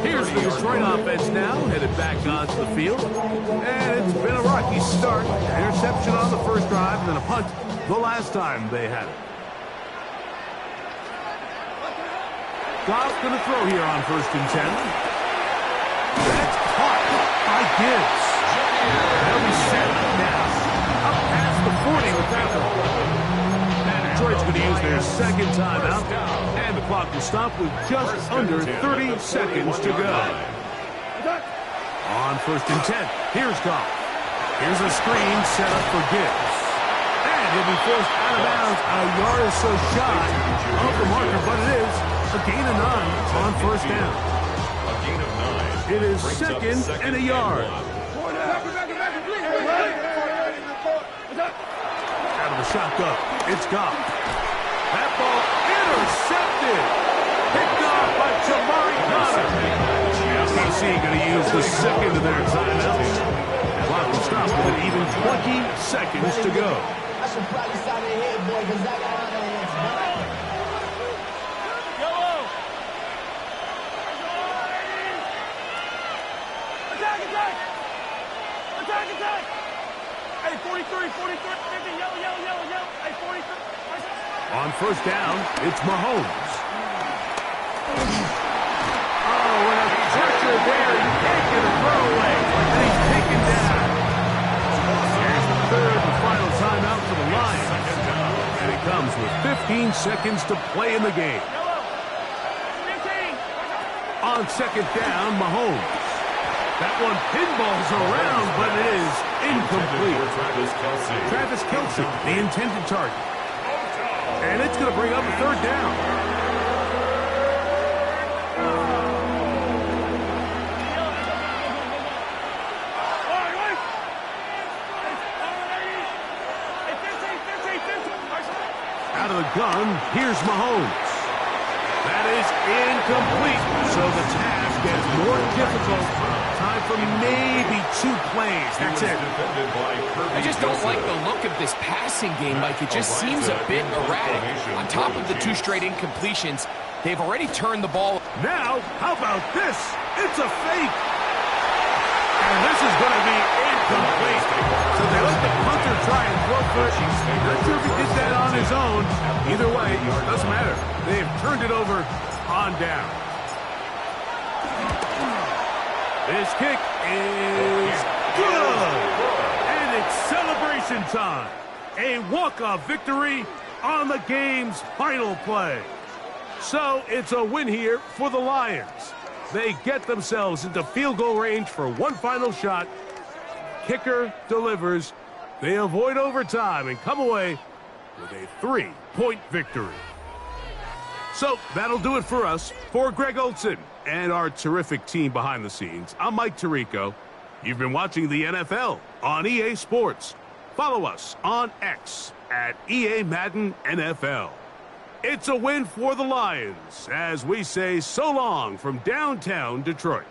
Here's the Detroit offense now, headed back onto the field. And it's been a rocky start. Interception on the first drive, and then a punt the last time they had it. Goff's going to throw here on 1st and 10. That's caught by Gibbs. They'll be set now. Up past the 40 with that one. And Detroit's going to use their second timeout. And the clock will stop with just under 30 seconds to go. On 1st and 10, here's Goff. Here's a screen set up for Gibbs. And he'll be forced out of bounds a yard or so shy of the marker, but it is a gain of 9 on 1st down. A gain of 9. It is second and a yard. Out of the shotgun, it's Goff. That ball intercepted. Picked off by Jamari Connor. KC going to use the second of their timeouts. Clock will stop with an even 20 seconds to go. I should probably sign it here, boy, because I got my hands. Attack! Hey, 43, 50, yellow. Hey, 43. On 1st down, it's Mahomes. Oh, and a pressure there. You can't get a throwaway. And he's taken down. Here's the 3rd and final timeout for the Lions. And it comes with 15 seconds to play in the game. On 2nd down, Mahomes. That one pinballs around, but it is incomplete. Travis Kelce, the intended target. And it's going to bring up a 3rd down. Out of the gun, here's Mahomes. That is incomplete, so the task gets more difficult. Time for maybe 2 plays. That's it. I just don't like the look of this passing game, Mike. It just seems a bit erratic. On top of the 2 straight incompletions, they've already turned the ball. Now, how about this? It's a fake. And this is going to be incomplete. So they let the punter try and throw for it. Not sure if he did that on his own. Either way, it doesn't matter. They've turned it over on down. This kick is good. And it's celebration time. A walk-off victory on the game's final play. So it's a win here for the Lions. They get themselves into field goal range for one final shot. Kicker delivers. They avoid overtime and come away with a 3-point victory. So that'll do it for us. For Greg Olson and our terrific team behind the scenes, I'm Mike Tirico. You've been watching the NFL on EA Sports. Follow us on X at EA Madden NFL. It's a win for the Lions as we say so long from downtown Detroit.